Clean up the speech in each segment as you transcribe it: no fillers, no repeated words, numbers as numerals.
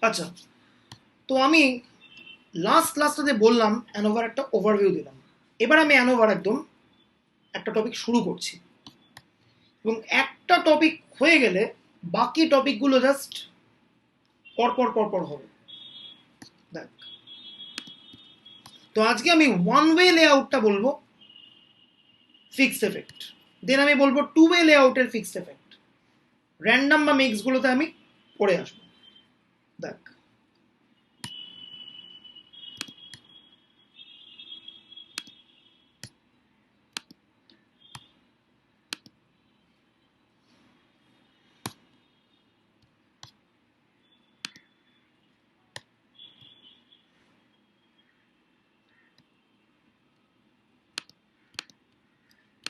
আচ্ছা, তো আমি লাস্ট ক্লাসটাতে বললাম অ্যানোভার একটা ওভারভিউ দিলাম। এবার আমি অ্যানোভার একদম একটা টপিক শুরু করছি, এবং একটা টপিক হয়ে গেলে বাকি টপিকগুলো জাস্ট পরপর পরপর হবে। দেখ, তো আজকে আমি ওয়ান ওয়ে লেআউটটা বলবো, ফিক্সড এফেক্ট। দেন আমি বলবো টু ওয়ে লেআউটের ফিক্সড এফেক্ট। র্যান্ডাম বা মিক্সগুলোতে আমি পড়ে আসবো। দেখ,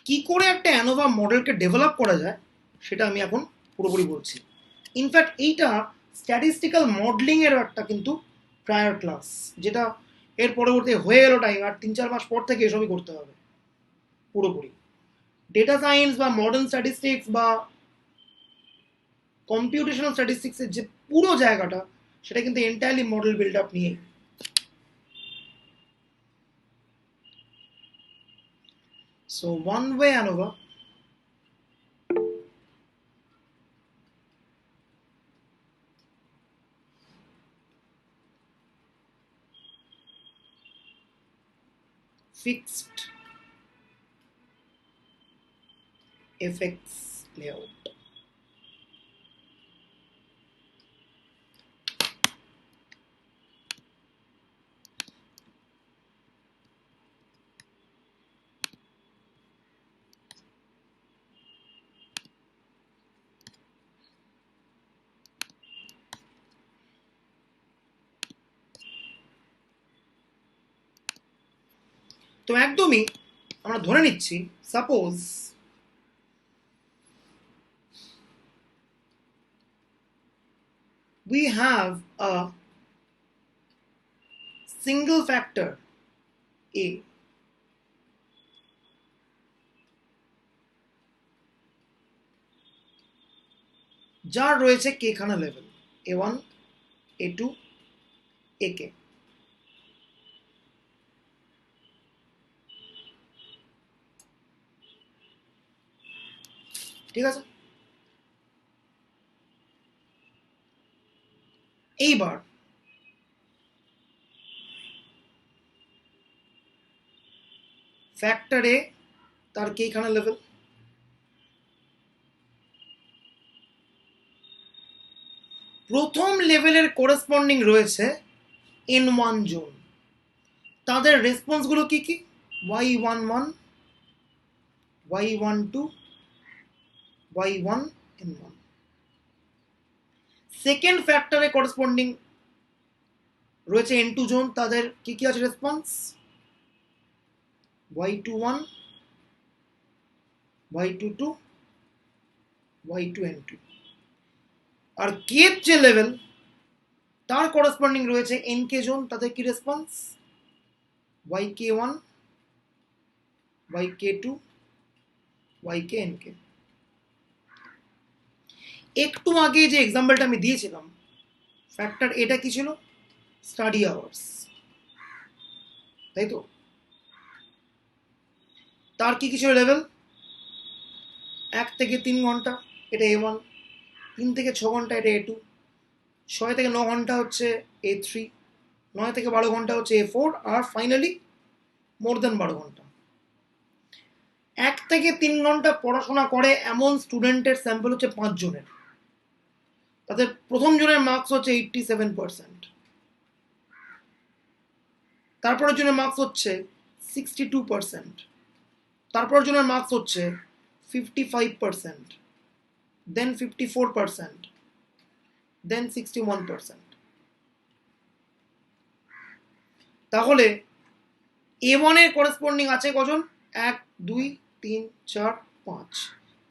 কি করে একটা অ্যানোভা মডেলকে ডেভেলপ করা যায় সেটা আমি এখন পুরোপুরি বলছি। ইনফ্যাক্ট এইটা স্ট্যাটিস্টিক্যাল মডেলিং এর একটা কিন্তু প্রায়র ক্লাস, যেটা এর পরবর্তী হয়ে গেল টাইম, আর 3-4 মাস পর থেকে এসবই করতে হবে পুরোপুরি। ডেটা সায়েন্স বা মডার্ন স্ট্যাটিস্টিক্স বা কম্পিউটেশনাল স্ট্যাটিস্টিক্সের যে পুরো জায়গাটা, সেটা কিন্তু এন্টায়ারলি মডেল বিল্ড আপ নিয়ে। So one way ANOVA fixed effects layout. তো একদমই আমরা ধরে নিচ্ছি, suppose we have a single factor a, যার রয়েছে k খানা লেভেল a1 a2 ak। ঠিক আছে, এইবার ফ্যাক্টর এ তার k খানা লেভেল, প্রথম লেভেলের করেসপন্ডিং রয়েছে n1 জোন। তাদের রেসপন্সগুলো কি কি? y11 y12 y1 n1। Second ফ্যাক্টরে corresponding রয়েছে n2 জোন। তাদের কি কি আছে response? y21 y22 y2 n2। আর কে যে লেভেল, তার করেসপন্ডিং রয়েছে nk জোন। তাদের কি রেসপন্স? yk1 yk2 yknk। একটু আগে যে এক্সাম্পলটা আমি দিয়েছিলাম, ফ্যাক্টর এটা কি ছিল? স্টাডি আওয়ার্স, তাই তো? তার কি কি ছিল লেভেল? 1 থেকে 3 ঘন্টা, এটা a1। 3 থেকে 6 ঘন্টা, এটা a2। 6 থেকে 9 ঘন্টা হচ্ছে a3। 9 থেকে 12 ঘন্টা হচ্ছে a4। আর ফাইনালি মোর দেন 12 ঘন্টা। 1 থেকে 3 ঘন্টা পড়াশোনা করে এমন স্টুডেন্টের স্যাম্পল হচ্ছে 5 জনের। তাদের প্রথম জনের মার্কস হচ্ছে 87%, তারপরের জনের মার্কস হচ্ছে 62%, তারপরের জনের মার্কস হচ্ছে 55%, দেন 54%, দেন 61%। তাহলে a1 এর করেসপন্ডিং আছে কজন? 1 2 3 4 5।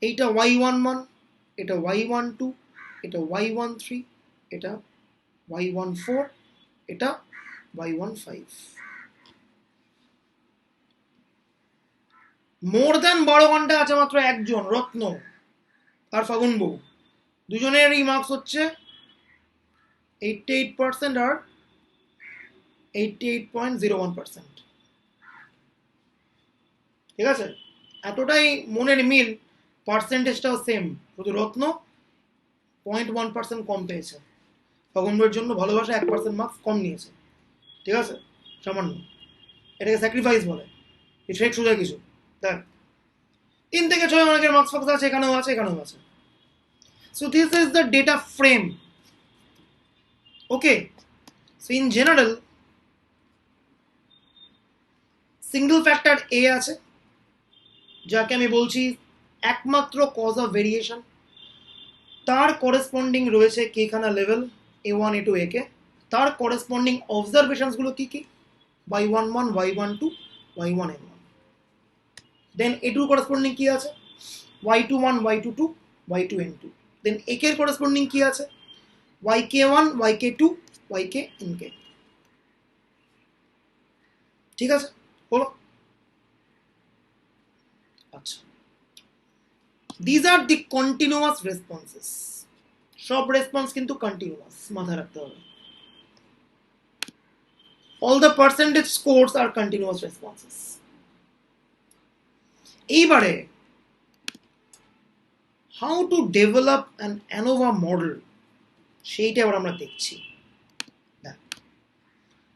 এইটা y11, এটা y12, এটা y13, এটা y14, এটা y15। মোর দেন 12 ঘন্টা আছে মাত্র একজন, রত্ন আর ফাগুন বউ। দুজনেরই মার্কস হচ্ছে 88% আর 88.01%। ঠিক আছে, এতটাই মনের মিল, পার্সেন্টেজটাও সেম, শুধু রত্ন 0.1% কম পেয়েছে। খগনবের জন্য ভালোবাসা 1% মার্কস কম নিয়েছে। ঠিক আছে, সামান্য, এটাকে স্যাক্রিফাইস বলে, কিছু এক সোজা কিছু। দেখ 3 থেকে 6 অনেকের মার্কস ফার্কস আছে, এখানেও আছে, এখানেও আছে। So this is the data frame. Okay, so in general single factor এ আছে, যাকে আমি বলছি একমাত্র কজ অফ ভেরিয়েশন। তার করেসপন্ডিং রয়েছে কেখানা লেভেল A1 A2 A কে। তার করেসপন্ডিং অবজারভেশনসগুলো কি কি? y11 y12 y1 n1। দেন A2 করেসপন্ডিং কি আছে? y21 y22 y2 n2। Then A K corresponding কি আছে? yk1 yk2 yk nk। ঠিক আছে, হলো? আচ্ছা, these are the continuous responses। সব রেসপন্স কিন্তু কন্টিনিউয়াস, মাথায় রাখতে হবে। all the percentage scores are continuous responses। এইবারে how to develop an ANOVA model সেইটা এবার আমরা দেখছি।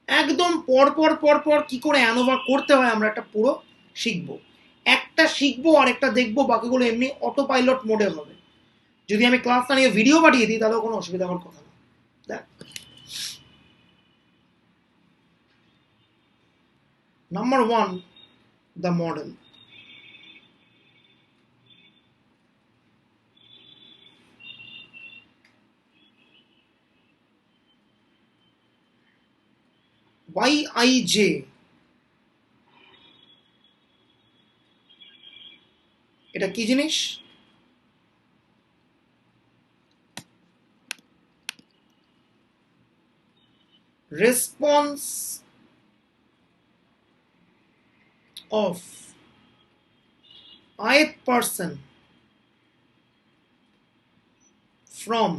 একদম পরপর পরপর কি করে অ্যানোভা করতে হয় আমরা একটা পুরো শিখবো। একটা শিখবো আর একটা দেখবো, বাকিগুলো এমনি অটো পাইলট মোডে হবে। যদি আমি ক্লাসটা নিয়ে ভিডিও পাঠিয়ে দিই তাহলে কোনো অসুবিধা হওয়ার কথা না। দেখ, নাম্বার 1, দ্য মডেল। Yij এটা কি জিনিস? Response of ith person from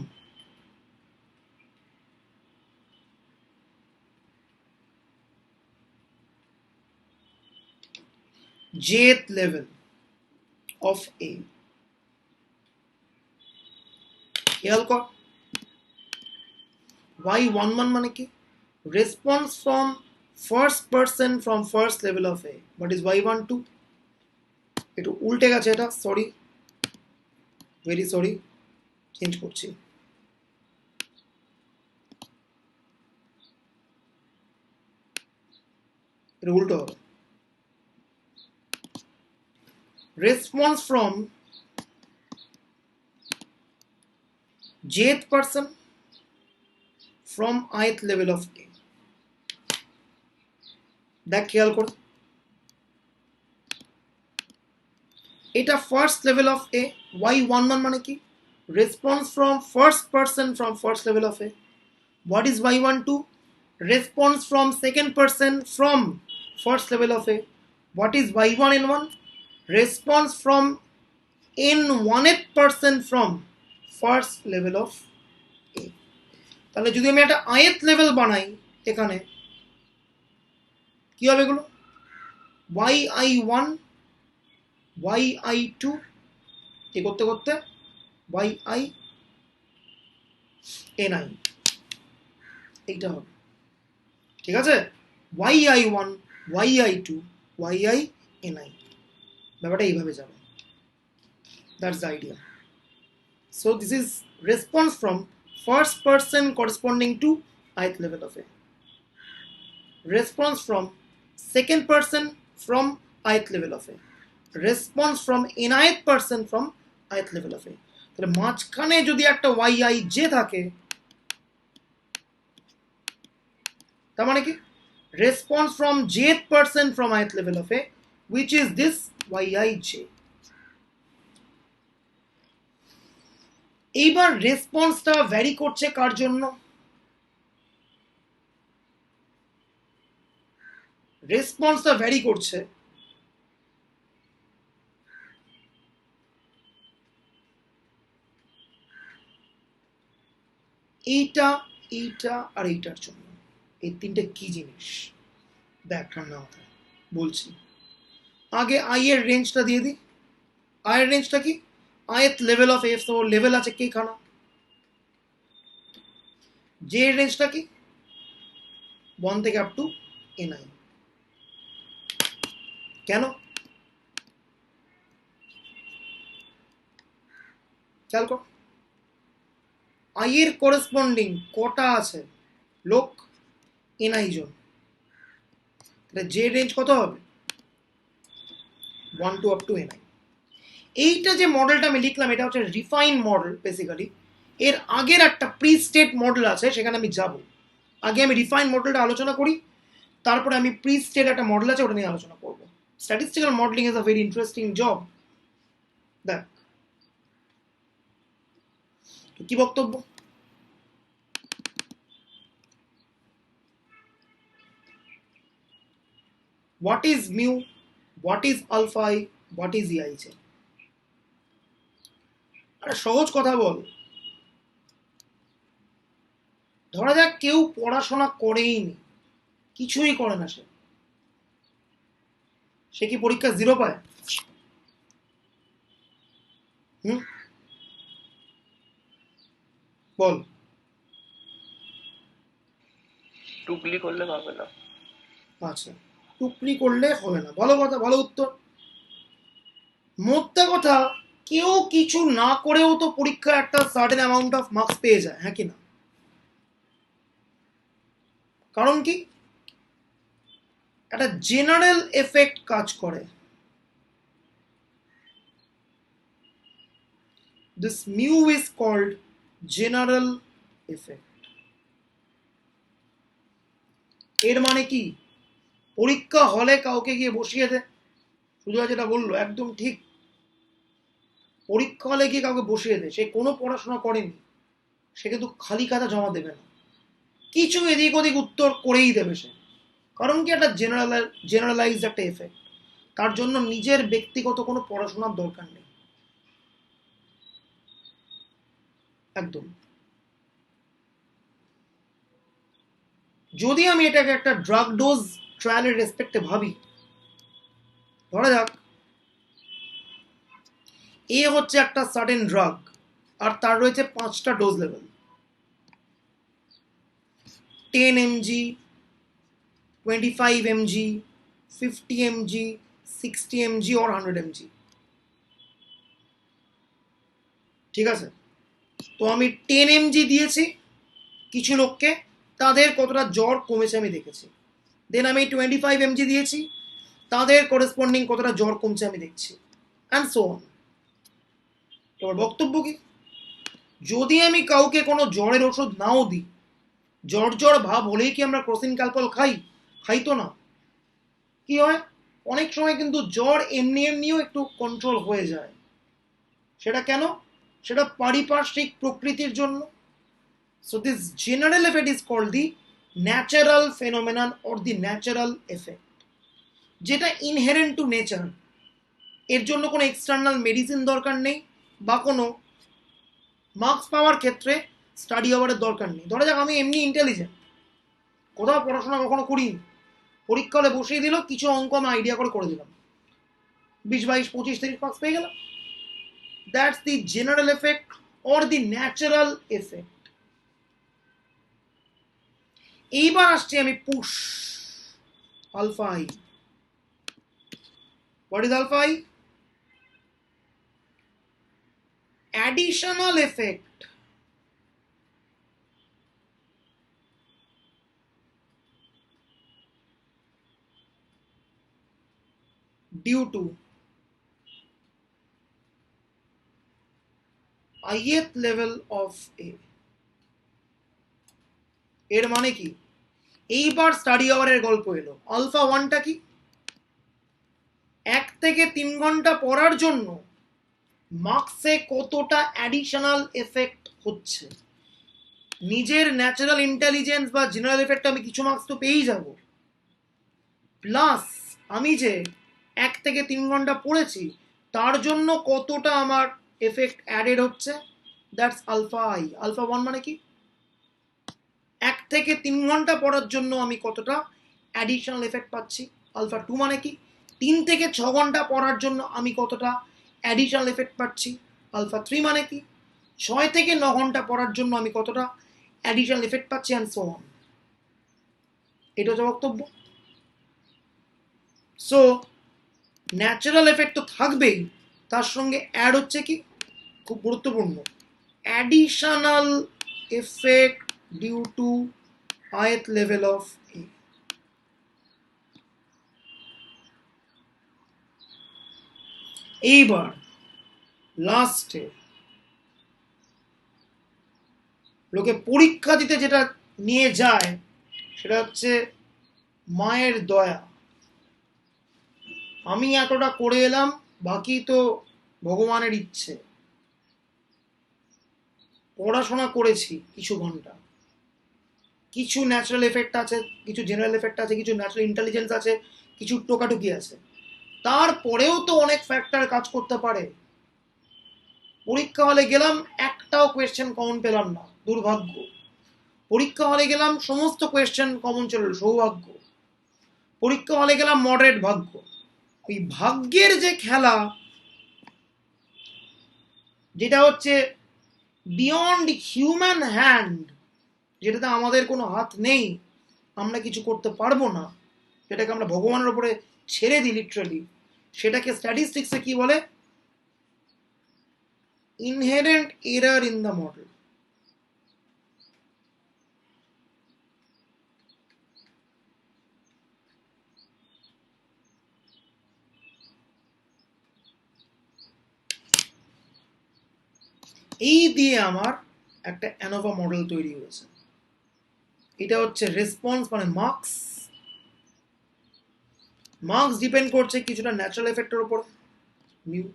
jth level of A। খেয়াল কর, y11 মানে কি? Response from first person from first level of A। What is y12? একটু উল্টে গেছে এটা, সরি, ভেরি সরি, চেঞ্জ করছি। এটা উল্টো হবে। Response from jth person from ith level of A। দেখ খেয়াল করে, এটা first level of A। y11 মানে কি? Response from first person from first level of A। What is y12? Response from second person from first level of A। What is y1 n1? Response from n1th person from first level of A। তাহলে যদি আমি একটা ith level বানাই, এখানে কি হবে এগুলো? yi1 yi2 এ করতে করতে yi ni, এইটা হবে। ঠিক আছে, yi1 yi2 yi ni, ব্যাপারটা এইভাবে যাবে। That's the idea. So this is response from first person corresponding to ith level of A। Response from second person from ith level of A। Response from nth person from ith level of A। তাহলে মাঝখানে যদি একটা yij থাকে, তার মানে কি? Response from jth person from ith level of A, which is this yij। এইবার রেসপন্সটা vary করছে কার জন্য? রেসপন্সটা ভ্যারি করছে এইটা এইটা আর এইটার জন্য। এই তিনটে কি জিনিস দেখ ঠান্ডা মাথায় বলছি। আগে আই এর রেঞ্জটা দিয়ে দিই। আই এর রেঞ্জটা কি? ith লেভেল অফ এফ, তো লেভেল আছে কে খানা। জে এর রেঞ্জটা কি? 1 থেকে আপ টু ni। কেন? খেয়াল কর, আই এর করেসপন্ডিং কটা আছে লোক? ni জন। তাহলে জে রেঞ্জ কত হবে? 1 টু আপ টু ni। এইটা যে মডেলটা আমি লিখলাম এটা হচ্ছে রিফাইন মডেল বেসিক্যালি। এর আগের একটা প্রি স্টেট মডেল আছে, সেখানে আমি যাব। আগে আমি রিফাইন মডেলটা আলোচনা করি, তারপরে আমি প্রি স্টেট একটা মডেল আছে ওটা নিয়ে আলোচনা করব। Statistical modelling is a very interesting job. দেখ তো কি বক্তব্য? What is mu, what is alpha I, what is E I J? আরে সহজ কথা বল। ধরা যাক কেউ পড়াশোনা করেই নি, কিছুই করে না, সে কি পরীক্ষা 0 পায়? হুম, বল। টুকলি করলে পাবে না। আচ্ছা, টুকলি করলে হবে না, ভালো কথা, ভালো উত্তর। মোদ্দা কথা, কেউ কিছু না করেও তো পরীক্ষায় একটা সার্টেন অ্যামাউন্ট অফ মার্কস পেয়ে যায়, হ্যাঁ কি না? কারণ কি? একটা জেনারেল এফেক্ট কাজ করে। This mu is called general effect. এর মানে কি? পরীক্ষা হলে কাউকে গিয়ে বসিয়ে দে, শুধু যেটা বললো একদম ঠিক। পরীক্ষা হলে গিয়ে কাউকে বসিয়ে দে, সে কোনো পড়াশোনা করেনি, সে কিন্তু খালি খাতা জমা দেবে না, কিছু এদিক ওদিক উত্তর করেই দেবে সে। কারণ কি? একটা জেনারেলাইজড একটা এফেক্ট। তার জন্য নিজের ব্যক্তিগত কোনো পড়াশোনার দরকার নেই একদম। যদি আমি এটাকে একটা ড্রাগ ডোজ ট্রায়ালের রেসপেক্টে ভাবি, ধরা যাক এ হচ্ছে একটা সার্টেন ড্রাগ, আর তার রয়েছে 5টা dose level, 10 mg, 25 mg, 50 mg, 60 mg or 100 mg। ঠিক আছে, তো আমি 10 mg দিয়েছি কিছু লোককে, তাদের কতটা জ্বর কমেছে আমি দেখেছি। দেন আমি 25 mg দিয়েছি, তাদের করেসপন্ডিং কতটা জ্বর কমছে আমি দেখছি, অ্যান্ড সো অন। এবার বক্তব্য কি? যদি আমি কাউকে কোনো জ্বরের ওষুধ নাও দিই, জ্বর জ্বর ভাব হলেই কি আমরা ক্রসিন ক্যালপল খাই? খাই তো না। কি হয়? অনেক সময় কিন্তু জ্বর এমনি এমনিও একটু কন্ট্রোল হয়ে যায়। সেটা কেন? সেটা পারিপার্শ্বিক প্রকৃতির জন্য। So this general effect is called the natural phenomenon or the natural effect, যেটা ইনহেরেন্ট টু নেচার। এর জন্য কোনো এক্সটার্নাল মেডিসিন দরকার নেই, বা কোনো মার্কস পাওয়ার ক্ষেত্রে স্টাডি আওয়ারের দরকার নেই। ধরা যাক আমি এমনি ইন্টেলিজেন্ট, কোথাও পড়াশোনা কখনো করিনি, পরীক্ষা হলে বসিয়ে দিল, কিছু অঙ্ক আমি আইডিয়া করে দিলাম, 20, 22, 25, 30 মার্কস পেয়ে গেলাম। That's the general effect or the natural effect. এইবার আসছি আমি push alpha I. What is alpha i? additional effect due to ith level of A। এর মানে কি? এইবার স্টাডি আওয়ারের গল্প এলো। আলফা 1টা কি? 1 থেকে 3 ঘন্টা পড়ার জন্য মার্কসে কতটা অ্যাডিশনাল এফেক্ট হচ্ছে। নিজের ন্যাচারাল ইন্টেলিজেন্স বা জেনারেল এফেক্ট আমি কিছু মার্কস তো পেয়েই যাব, প্লাস আমি যে 1 থেকে 3 ঘন্টা পড়েছি তার জন্য কতটা আমার এফেক্ট অ্যাডেড হচ্ছে, দ্যাটস আলফা আই। আলফা 1 মানে কি? থেকে 3 ঘন্টা পড়ার জন্য আমি কতটা অ্যাডিশনাল এফেক্ট পাচ্ছি, আলফা 2 মানে কি, 3 থেকে 6 ঘন্টা পড়ার জন্য আমি কতটা অ্যাডিশনাল এফেক্ট পাচ্ছি, আলফা 3 মানে কি, 6 থেকে 9 ঘন্টা পড়ার জন্য আমি কতটা অ্যাডিশনাল এফেক্ট পাচ্ছি, অ্যান্ড সো অন। এটা হচ্ছে বক্তব্য। সো ন্যাচারাল এফেক্ট তো থাকবেই, তার সঙ্গে অ্যাড হচ্ছে কি, খুব গুরুত্বপূর্ণ, additional effect due to ith level of A। এইবার লাস্টে লোকে পরীক্ষা দিতে যেটা নিয়ে যায় সেটা হচ্ছে মায়ের দয়া। আমি এতটা করে এলাম, বাকি তো ভগবানের ইচ্ছে। পড়াশোনা করেছি কিছু ঘন্টা, কিছু ন্যাচারাল এফেক্ট আছে, কিছু জেনারেল এফেক্ট আছে, কিছু ন্যাচারাল ইন্টেলিজেন্স আছে, কিছু টোকাটুকি আছে, তারপরেও তো অনেক ফ্যাক্টর কাজ করতে পারে। পরীক্ষা হলে গেলাম, একটাও কোয়েশ্চেন কমন পেলাম না, দুর্ভাগ্য। পরীক্ষা হলে গেলাম, সমস্ত কোয়েশ্চেন কমন চল, সৌভাগ্য। পরীক্ষা হলে গেলাম, মডারেট ভাগ্য। ওই ভাগ্যের যে খেলা, যেটা হচ্ছে বিয়ন্ড হিউম্যান হ্যান্ড, যেটাতে আমাদের কোনো হাত নেই, আমরা কিছু করতে পারবো না, যেটাকে আমরা ভগবানের উপরে ছেড়ে দিই লিটারালি, সেটাকে স্ট্যাটিস্টিক্সে কি বলে, inherent error in the model. এই দিয়ে আমার একটা অ্যানোভা মডেল তৈরি হয়েছে। এটা হচ্ছে রেসপন্স মানে মার্কস। মার্কস ডিপেন্ড করছে কিছুটা ন্যাচারাল এফেক্টের উপর, মিউ।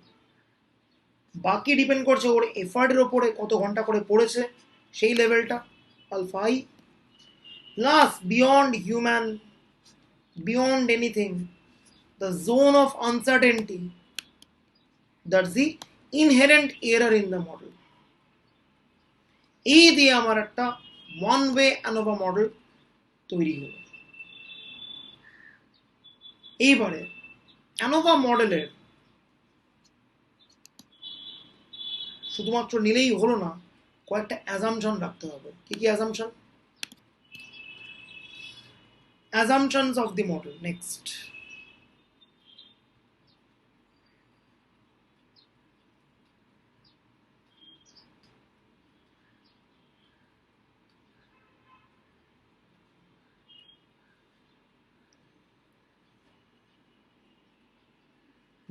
বাকি ডিপেন্ড করছে ওর এফার্টের ওপরে, কত ঘন্টা করে পড়েছে সেই লেভেলটা, alpha i. Plus beyond human, beyond anything, the zone of uncertainty, that's the inherent error in the model. এই দিয়ে আমার একটা ওয়ান ওয়ে অ্যানোভা মডেল তৈরি হলো। এইবারে অ্যানোভা মডেলের শুধুমাত্র নিলেই হলো না, কয়েকটা অ্যাজাম্পশন রাখতে হবে। কি কি assumption? Assumptions of D model. Next,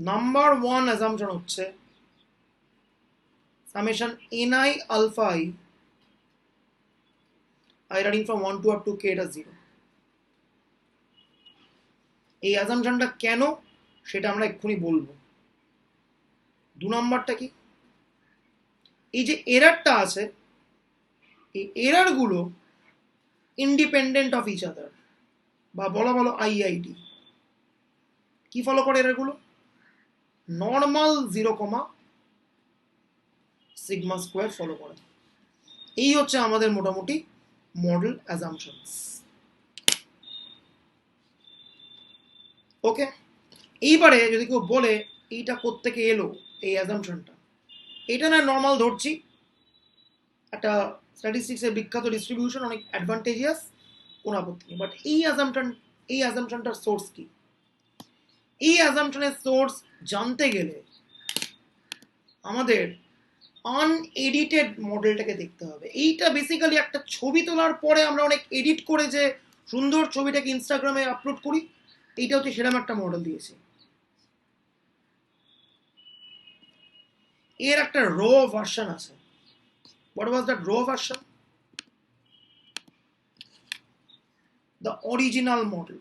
number one assumption হচ্ছে summation ni alpha I running from 1 to up to k এটা 0। এই অ্যাজাম্পশনটা কেন সেটা আমরা এক্ষুনি বলবো। 2 নাম্বারটা কি, এই যে এরারটা আছে, এই এরারগুলো ইন্ডিপেন্ডেন্ট অফ ইচ আদার, বা বলা বলো আইআইডি। কি ফলো করে এরারগুলো? নর্মাল 0, সিগমা স্কোয়ার ফলো করে। এই হচ্ছে আমাদের মোটামুটি মডেল অ্যাজাম্পশনস। ওকে, এইবারে যদি কেউ বলে এইটা কোত্থেকে এলো এই অ্যাজাম্পশনটা, এটা না নর্মাল ধরছি, একটা স্ট্যাটিস্টিক্সের বিখ্যাত ডিস্ট্রিবিউশন, অনেক অ্যাডভান্টেজিয়াস, কোনো আপত্তি নেই। বাট এই অ্যাজাম্পশনটার সোর্স কি? এই অ্যাজাম্পশনের সোর্স জানতে গেলে আমাদের আনএডিটেড মডেলটাকে দেখতে হবে। এইটা বেসিক্যালি একটা ছবি তোলার পরে আমরা অনেক এডিট করে যে সুন্দর ছবিটাকে ইনস্টাগ্রামে আপলোড করি, এইটা হচ্ছে সেরকম একটা মডেল দিয়েছে। এর একটা র ভার্সন আছে। What was that raw version? The original model.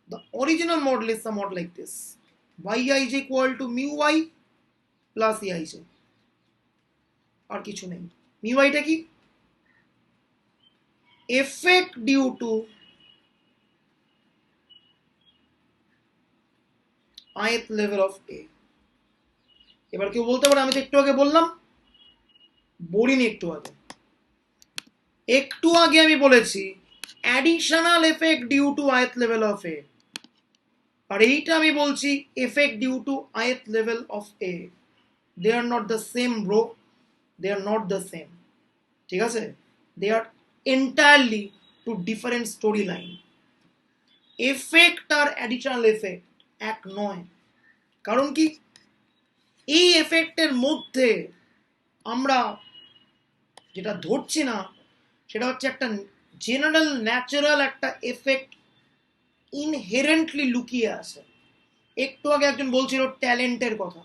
The original model is somewhat like this. Yij equal to mu y plus eij. আর কিছু নেই। mu y টা কি? Effect due to ith level of A. এবার কেউ বলতে পারে আমি তো একটু আগে বললাম, বলিনি একটু আগে আমি বলেছি additional effect due to ith level of A, আর এইটা আমি বলছি effect due to ith level of A. They are not the same bro, they are not the same, ঠিক আছে? They are entirely two different story line. Effect আর additional effect এক নয়। কারণ কি, এই এফেক্টের মধ্যে আমরা যেটা ধরছি না সেটা হচ্ছে একটা জেনারেল ন্যাচারাল একটা এফেক্ট ইনহেরেন্টলি লুকিয়ে আছে। একটু আগে একজন বলছিল ট্যালেন্টের কথা,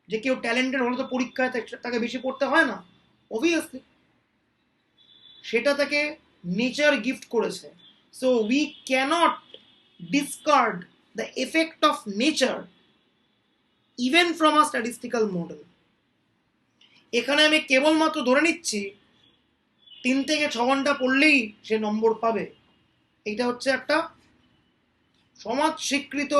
যে কেউ ট্যালেন্টেড হলে তো পরীক্ষায় তাকে বেশি পড়তে হয় না, অবভিয়াসলি সেটা তাকে নেচার গিফট করেছে। So we can't discard the effect of nature even from a statistical model. এখানে আমি কেবলমাত্র ধরে নিচ্ছি 3 থেকে 6 ঘন্টা পড়লেই সে নম্বর পাবে, এটা হচ্ছে একটা সমাজ স্বীকৃত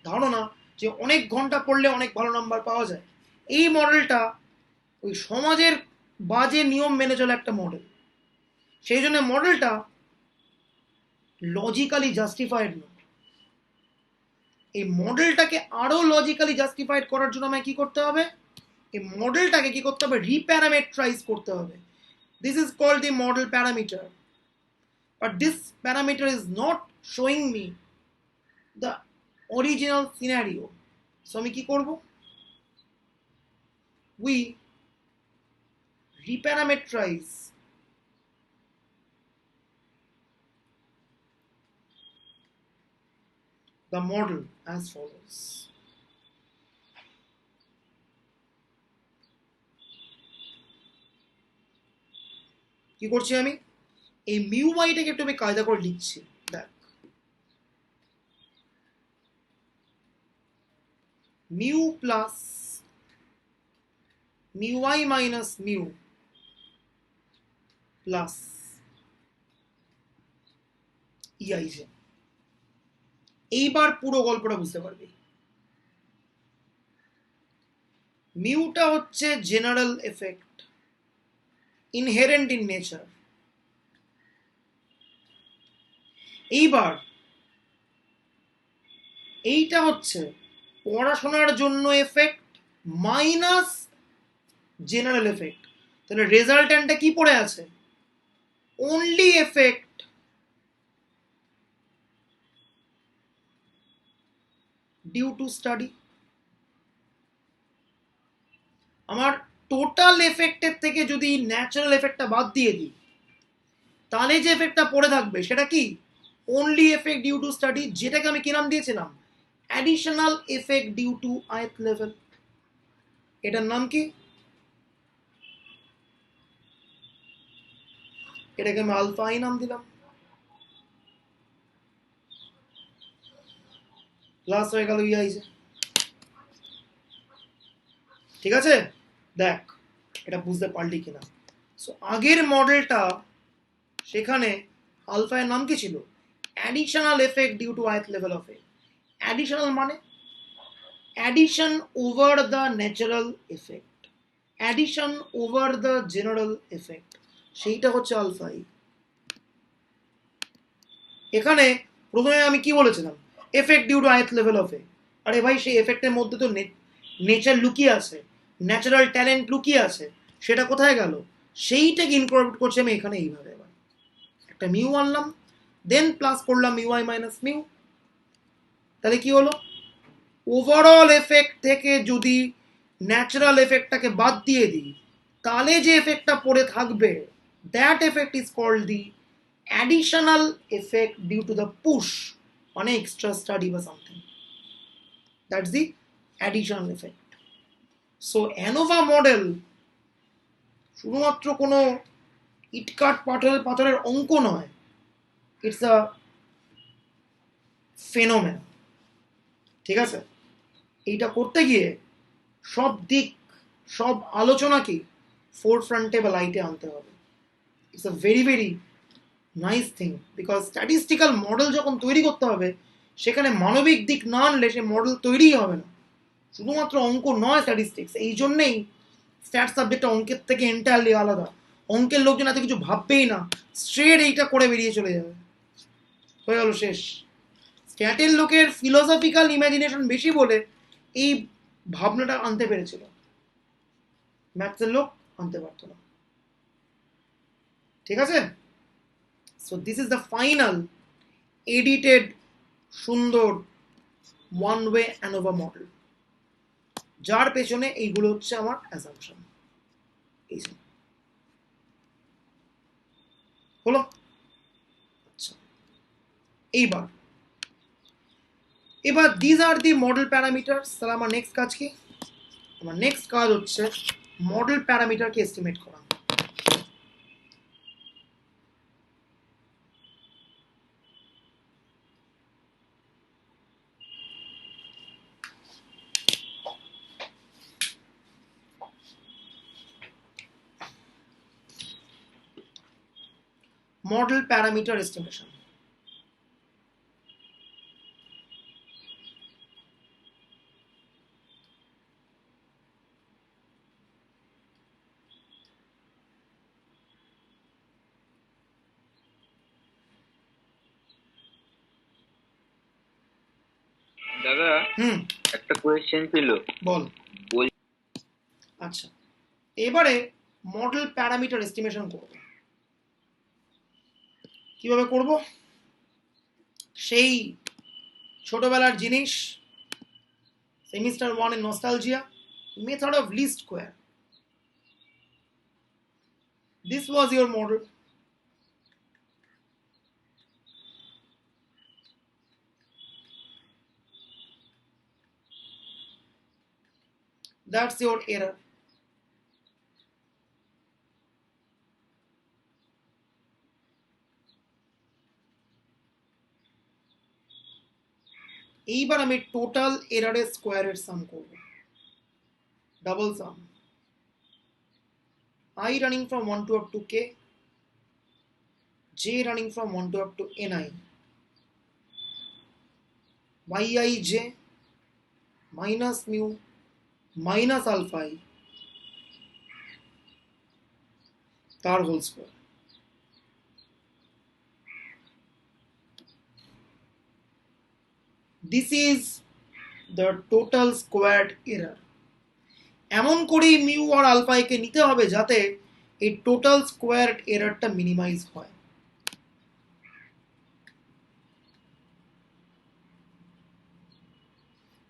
ধারণা যে অনেক ঘন্টা পড়লে অনেক ভালো নাম্বার পাওয়া যায়। এই মডেলটা ওই সমাজের বাজে নিয়ম মেনে চলে একটা মডেল, সেই জন্য মডেলটা লজিক্যালি জাস্টিফাইড নয়। এই মডেলটাকে আরো লজিক্যালি জাস্টিফাইড করার জন্য আমায় কি করতে হবে, এই মডেলটাকে কি করতে হবে, রিপ্যারামেট্রাইজ করতে হবে। This is called the model parameter, but this parameter is not showing me the original scenario. So আমি কি করব, we reparameterize the model as follows. কি করছি আমি, এই মিউ ওয়াইটাকে একটু আমি কায়দা করে লিখছি। দেখ, mu plus mu Y minus mu plus E I J. এইবার পুরো গল্পটা বুঝতে পারবি। মিউটা হচ্ছে general effect inherent in nature. এইবার এইটা হচ্ছে পড়াশোনার জন্য এফেক্ট মাইনাস জেনারেল এফেক্ট। তাহলে রেজাল্ট্যান্টটা কি পড়ে আছে, only effect due to study. আমার টোটাল এফেক্টের থেকে যদি ন্যাচারাল এফেক্টটা বাদ দিয়ে দিই, তাহলে যে এফেক্টটা পড়ে থাকবে সেটা কি, only effect due to study, যেটাকে আমি কি নাম দিয়েছিলাম, additional effect due to ith level. এটার নাম কি, এটাকে আমি আলফা আই নাম দিলাম। প্লাস হয়ে গেল ইআইজে, ঠিক আছে? দেখ এটা বুঝতে পারলি কিনা। সো আগের মডেলটা, সেখানে আলফা এর নাম কি ছিল, additional effect due to ith level of A. Additional মানে addition over the natural effect, addition over the general effect, সেইটা হচ্ছে আলফা ই। এখানে প্রথমে আমি কি বলেছিলাম, effect due to ith level of A. আরে ভাই, সেই এফেক্টের মধ্যে তো নেচার লুকিয়ে আছে, ন্যাচারাল ট্যালেন্ট লুকিয়ে আছে, সেটা কোথায় গেল, সেইটাকে ইনকর্পোরেট করছি আমি এখানে এইভাবে। এবার একটা মিউ আনলাম, দেন প্লাস করলাম মিউ আই মাইনাস মিউ। তাহলে কি হলো, ওভারঅল এফেক্ট থেকে যদি ন্যাচারাল এফেক্টটাকে বাদ দিয়ে দিই, তাহলে যে এফেক্টটা পড়ে থাকবে, that effect is called the additional effect due to the push, মানে এক্সট্রা স্টাডি বা something. That's the additional effect. So ANOVA model শুধুমাত্র কোনো ইটকাট পাথরের অঙ্ক নয়, ইটস আ ফেনোমেন, ঠিক আছে? এইটা করতে গিয়ে সব দিক, সব আলোচনাকে ফোর ফ্রন্টে বা লাইটে আনতে হবে। It's a very very nice thing, because statistical model যখন তৈরি করতে হবে, সেখানে মানবিক দিক না আনলে সে মডেল তৈরিই হবে না। শুধুমাত্র অঙ্ক নয় স্ট্যাটিস্টিক্স, এই জন্যেই স্ট্যাট সাবজেক্টটা অঙ্কের থেকে এন্টায়ারলি আলাদা। অঙ্কের লোকজন এত কিছু ভাববেই না, স্ট্রেট এইটা করে বেরিয়ে চলে যাবে, হয়ে গেল শেষ। স্ট্যাটের লোকের ফিলোসফিক্যাল ইমাজিনেশন বেশি বলে এই ভাবনাটা আনতে পেরেছিল, ম্যাথসের লোক আনতে পারতো না। ঠিক আছে, so this is the final edited সুন্দর ওয়ান ওয়ে অ্যানোভা মডেল, যার পেছনে এইগুলো হচ্ছে আমার অ্যাসাম্পশন। এই যে হলো। আচ্ছা, এবার these are D model parameters. তাহলে আমার নেক্সট কাজ কি? আমার নেক্সট কাজ হচ্ছে মডেল প্যারামিটারকে এস্টিমেট করা। Model parameter estimation. দাদা একটা কোয়েশ্চেন ছিল। বল। আচ্ছা, এবারে মডেল প্যারামিটার এস্টিমেশন করব। কিভাবে করব? সেই ছোটবেলার জিনিস, সেমিস্টার 1 এর nostalgia, method of least square. This was your model. That's your error. এইবার আমি টোটাল এররের স্কোয়ারের সাম করব, double some. I running from 1 to up to k, j running from 1 to up to ni, yij minus mu minus alpha I, তার whole square. This is the total squared error. এমন করেই mu আর alpha কে নিতে হবে যাতে এই total squared এররটা minimise হয়।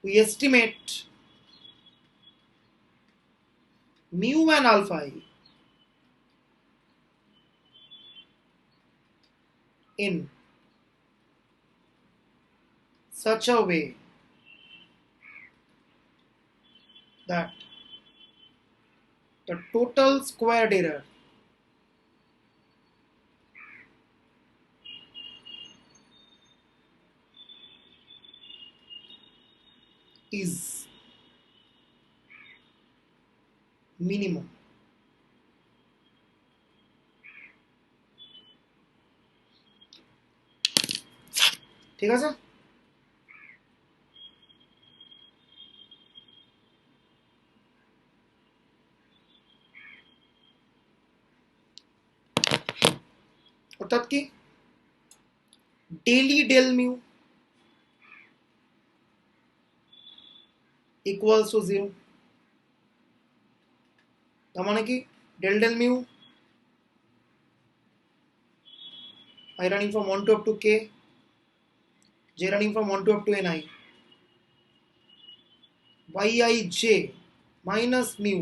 We estimate mu and alpha I in such a way that the total squared error is minimum. ঠিক আছে, অর্থাৎ কি ডেলি ডেল মিউ ইকুয়ালস টু 0। তার মানে কি del del mu I running from 1 to up to k, j running from 1 to up to ni, yij minus mu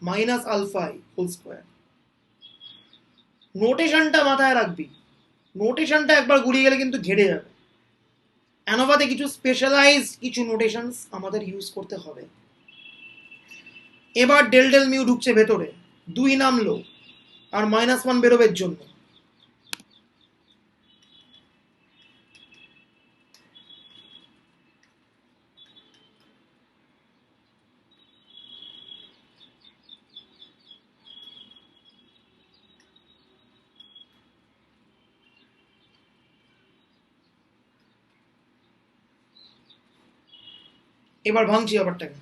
minus alpha I whole square। নোটেশনটা মাথায় রাখবি, নোটেশনটা একবার গুলিয়ে গেলে কিন্তু ঘেটে যাবে। অ্যানোভাতে কিছু স্পেশালাইজড কিছু নোটেশনস আমাদের ইউজ করতে হবে। এবার ডেল ডেল মিউ ঢুকছে ভেতরে, 2 নামলো আর -1 বেরোবের জন্য। এবার ভাঙছি ব্যাপারটাকে।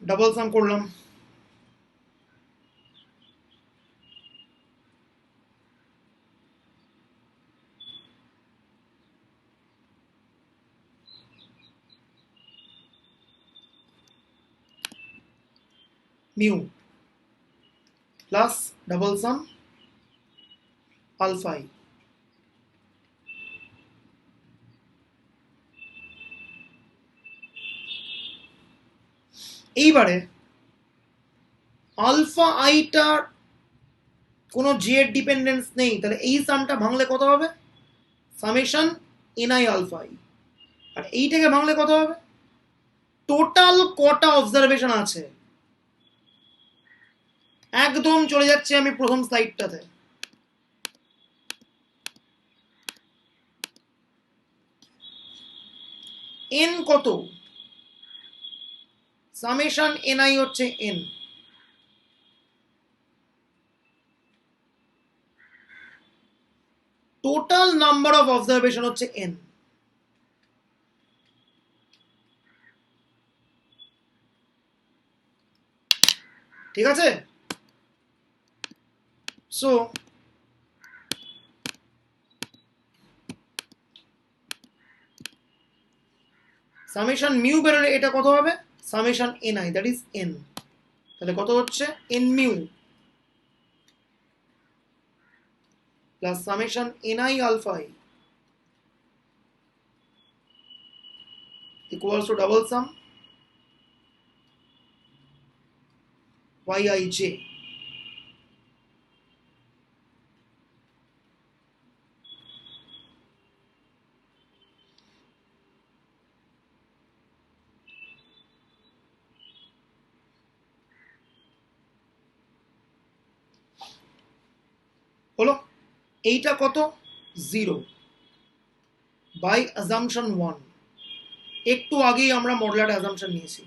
ডাবল সাম করলাম, mu plus double sum alpha i. এইবারে আলফা আইটার কোনো জেড ডিপেন্ডেন্স নেই, তাহলে এই সামটা ভাঙলে কত হবে? Summation NI alpha I. আর এইটাকে ভাঙলে কত হবে? টোটাল কটা অবজারভেশন আছে, একদম চলে যাচ্ছে আমি প্রথম স্লাইডটাতে। এন কত? সামেশন এনআই হচ্ছে n, total number of observation হচ্ছে এন। ঠিক আছে? সো সামেশন মিউ বেরোলে এটা কত হবে? Summation n i, that is n. তাহলে কত হচ্ছে? N mu plus summation NI alpha i equals to double sum yij। হলো? এইটা কত? 0 বাই অ্যাজাম্পশন 1। একটু আগেই আমরা মডুলার অ্যাজাম্পশন নিয়েছি।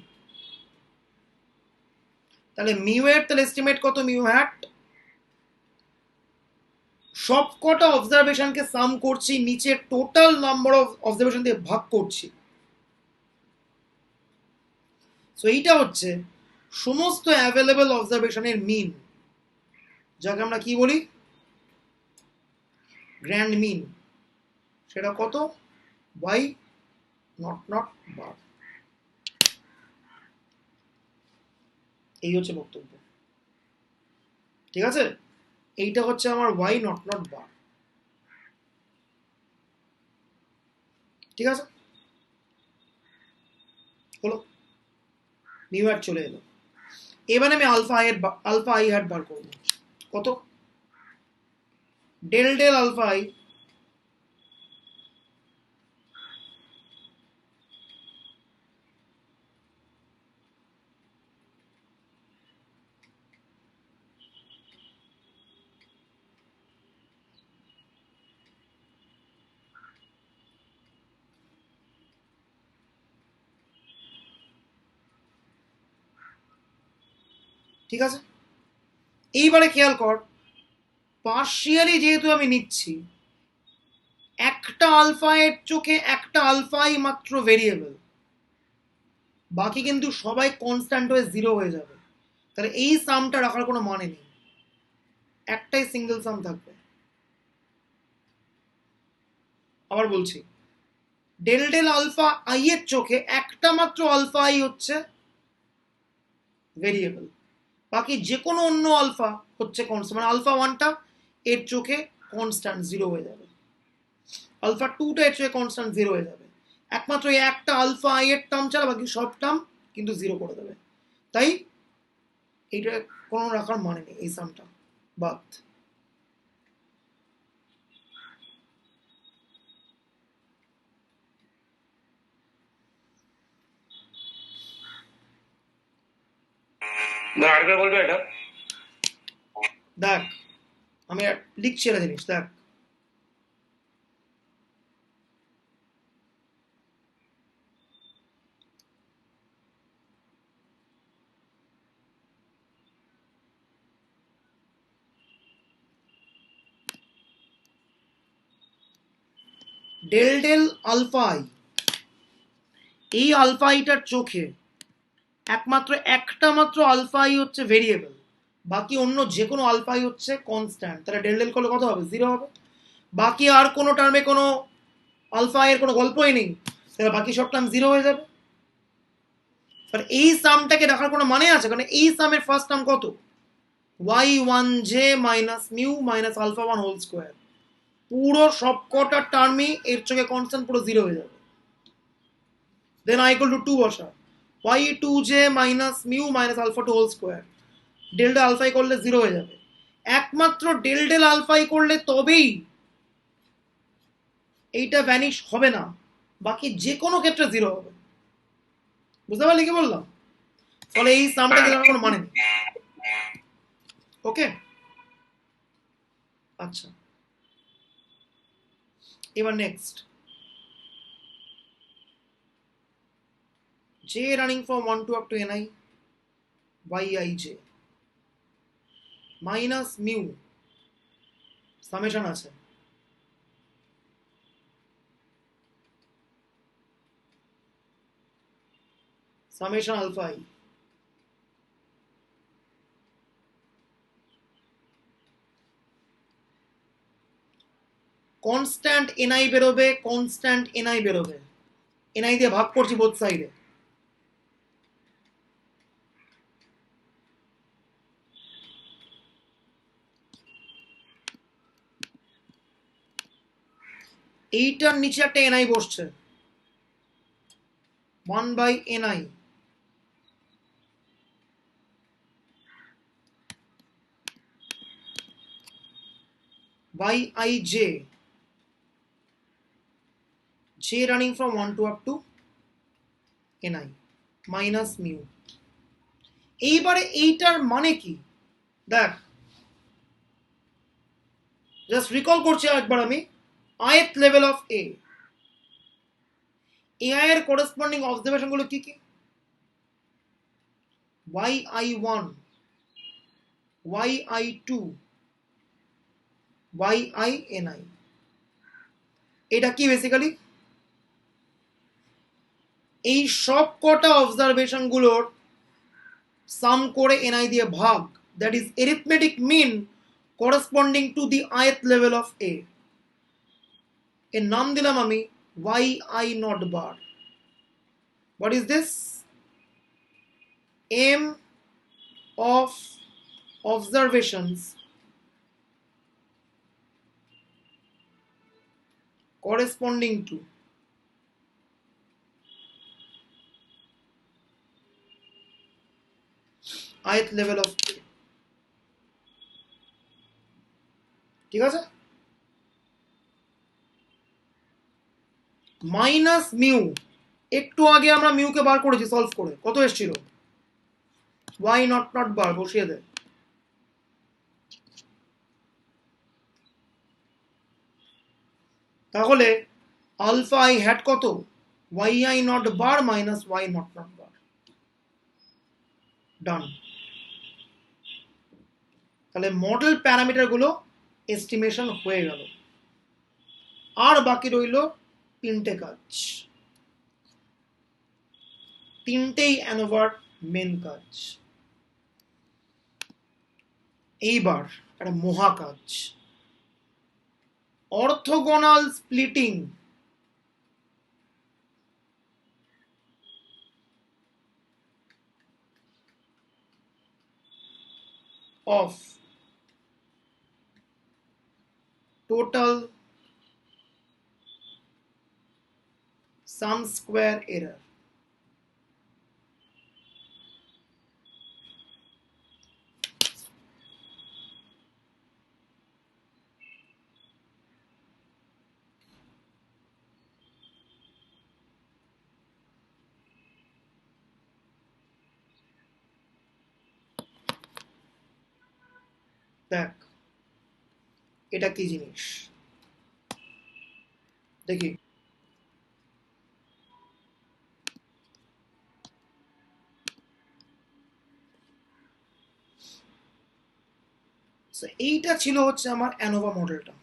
তাহলে মিউ এর তাহলে এস্টিমেট কত? মিউ হ্যাট সব কটা অবজারভেশনকে সাম করছি, নিচে টোটাল নাম্বার অফ অবজারভেশন দিয়ে ভাগ করছি। সো এইটা হচ্ছে সমস্ত অ্যাভেলেবল অবজারভেশনের মিন, যাকে আমরা কি বলি? গ্র্যান্ড মিন। সেটা কত? y নট নট বার। এই হচ্ছে বক্তব্য। ঠিক আছে? এইটা হচ্ছে আমার y নট নট বার। ঠিক আছে? হলো? মিউ হ্যাট চলে এলো। এবার আমি আলফা আই হ্যাট বার করবো। কত? ডেল ডেল আলফা আই ঠিক আছে? এইবারে খেয়াল কর, পার্শিয়ালি যেহেতু আমি নিচ্ছি, একটা আলফা এর চোখে একটা আলফাই মাত্র ভেরিয়েবল, বাকি কিন্তু সবাই কনস্ট্যান্ট হয়ে 0 হয়ে যাবে। তাহলে এই সামটা রাখার কোনো মানে নেই, একটাই সিঙ্গেল সাম থাকবে। আবার বলছি, ডেল ডেল আলফা আই এর চোখে একটা মাত্র আলফা আই হচ্ছে ভেরিয়েবল, বাকি যে কোনো অন্য আলফা হচ্ছে কনস্ট্যান্ট। মানে আলফা ওয়ানটা এর চোখে কনস্ট্যান্ট 0 হয়ে যাবে, আলফা টুটা এর চোখে কনস্ট্যান্ট 0 হয়ে যাবে। একমাত্র এই একটা আলফা আই এর টার্ম ছাড়া বাকি সব টার্ম কিন্তু 0 করে দেবে। তাই এইটা কোনো রাখার মানে নেই, এই সামটা বাদ। বলবে এটা দেখ, আমি লিখছি একটা জিনিস, দেখ ডেল ডেল আলফা আই, এই আলফা আইটার চোখে একমাত্র একটা মাত্র আলফা আই হচ্ছে ভেরিয়েবল, বাকি অন্য যে কোনো আলফা আই হচ্ছে কনস্ট্যান্ট। তাহলে ডেল ডেল করলে কত হবে? 0 হবে। বাকি আর কোনো টার্মে কোনো আলফা আই এর কোনো গল্পই নেই, তাহলে বাকি সব টার্ম 0 হয়ে যাবে। আর এই সামটাকে রাখার কোনো মানে আছে? কারণ এই সামের ফার্স্ট টার্ম কত? y1j minus mu minus alpha 1 whole square. পুরো সবকটা টার্মই এর চোখে কনস্ট্যান্ট, পুরো 0 হয়ে যাবে। দেন i ইকুয়াল টু 2 বসা, y2j minus mu minus alpha 2 whole square. Del del alpha i করলে 0 হয়ে যাবে। একমাত্র ডেল ডেল আলফাই করলে তবেই এইটা ভ্যানিশ হবে না, বাকি যে কোনো ক্ষেত্রে 0 হবে। বুঝতে পারলি কি বললাম? ফলে এই সামটাকে জানার কোনো মানে নেই। ওকে, আচ্ছা, এবার next, j running from 1 to up to ni yij minus mu summation আছে, summation alpha i constant n i বেরোবে, কনস্ট্যান্ট এনআই বেরোবে, এনআই দিয়ে ভাগ করছি বোথ সাইডে। এইটার নিচে একটা এনআই বসছে, 1 by n i by i j, j running from 1 to up to n i minus mu. এইবারে এইটার মানে কি দেখ, জাস্ট রিকল করছি একবার আমি, ith level of A, AI এর করেসপন্ডিং অবজারভেশন গুলো কি কি? yi1, yi2, yini। এটা কি বেসিক্যালি? এই সব কটা অবজারভেশন গুলোর সাম করে এনআই দিয়ে ভাগ, that is arithmetic mean corresponding to the ith level of a. এর নাম দিলাম আমি yi not bar. What is this? m of observations corresponding to ith level of A। ঠিক আছে, মাইনাস মিউ, একটু আগে আমরা মিউকে বার করেছি সলভ করে, কত এসেছিল? y নট নট বার, বসিয়ে দে। তাহলে আলফা আই হ্যাট কত? yi not bar minus y not not bar. Done. তাহলে মডেল প্যারামিটার গুলো এস্টিমেশন হয়ে গেল, আর বাকি রইল তিনটে কাজ, তিনটেই অ্যানোভার মেন কাজ। এইবার একটা মহা কাজ, orthogonal splitting of total sum square error। দেখ এটা কি জিনিস দেখি, এইটা ছিল হচ্ছে আমার অ্যানোভা মডেলটা।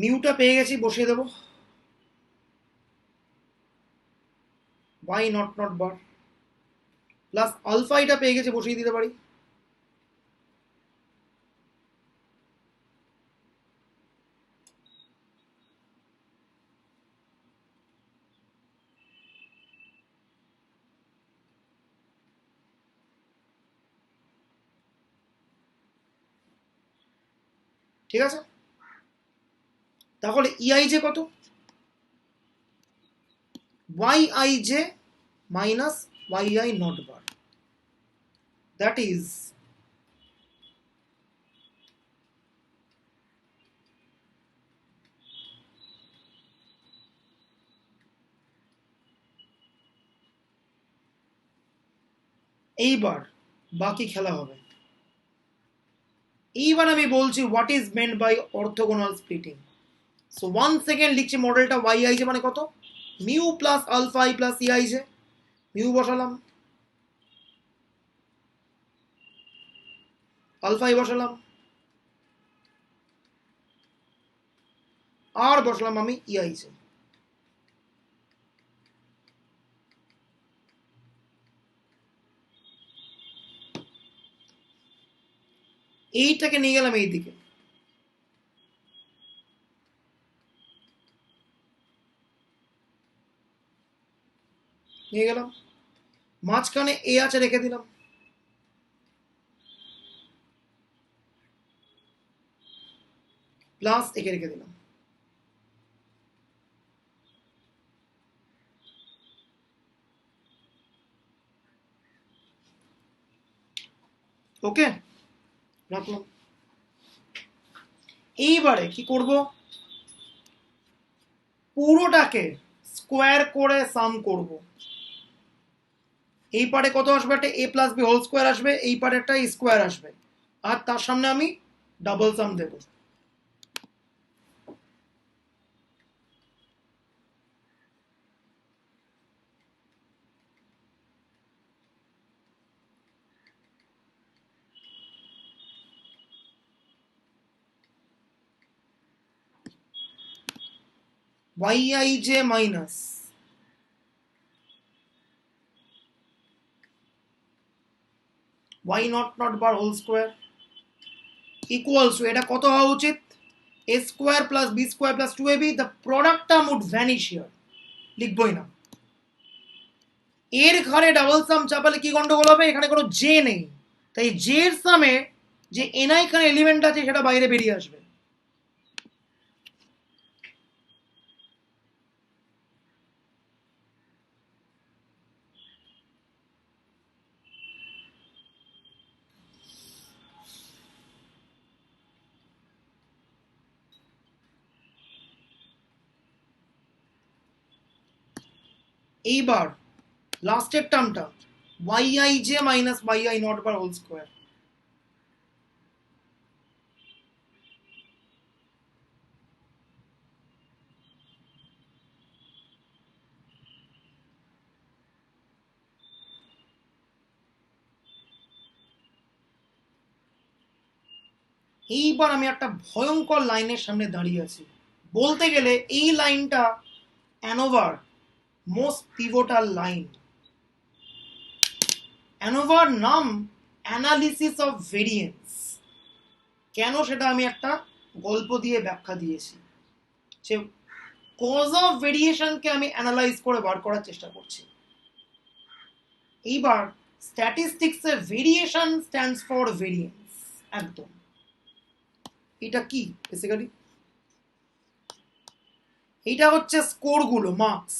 মিউটা পেয়ে গেছি, বসিয়ে দেবো y not not bar plus alpha এটা পেয়ে গেছে, বসিয়ে দিতে পারি। ঠিক আছে, তাহলে ইআইজে কত? yij minus yi not bar, that is এইবার বাকি খেলা হবে। এইবার আমি বলছি what is meant by orthogonal splitting. So 1 second লিখছি মডেলটা yij মানে কত, mu plus alpha i plus e i j. Mu বসালাম, আলফা আই বসালাম, আর বসালাম আমি ইআইজ। এইটাকে নিয়ে গেলাম এই দিকে, নিয়ে গেলাম, মাঝখানে এ আছে রেখে দিলাম, প্লাস একে রেখে দিলাম। ওকে, রাখলাম। এইবারে কি করব, পুরোটাকে স্কোয়ার করে সাম করব। এই পারে কত আসবে, একটা এ প্লাস বি হোল স্কোয়ার আসবে, এই পারে একটা স্কোয়ার আসবে, আর তার সামনে আমি ডাবল সাম দেব। yij minus y not not bar whole square equals to, এটা কত হওয়া উচিত, a square plus b square plus 2ab, the product term would vanish here, লিখবই না। এর ঘরে ডাবল সাম চাপালে কি গন্ডগোল হবে, এখানে কোনো জে নেই, তাই জে এর সামে যে এনআই খানে এলিমেন্ট আছে সেটা বাইরে বেরিয়ে আসবে। এইবার লাস্টের টার্মটা yij minus yi not bar whole square, এইবার আমি একটা ভয়ঙ্কর লাইনের সামনে দাঁড়িয়ে আছি। বলতে গেলে এই লাইনটা ANOVA most pivotal line. ANOVA নাম অ্যানালিসিস অফ ভেরিয়েন্স। কেন সেটা আমি একটা গল্প দিয়ে ব্যাখ্যা দিয়েছি, যে কজ অফ ভেরিয়েশনকে আমি অ্যানালাইজ করে বার করার চেষ্টা করছি। এইবার স্ট্যাটিস্টিক্সে ভেরিয়েশন স্ট্যান্ডস ফর ভেরিয়েন্স, একদম। এটা কি বেসিক্যালি, এইটা হচ্ছে স্কোরগুলো, মার্কস,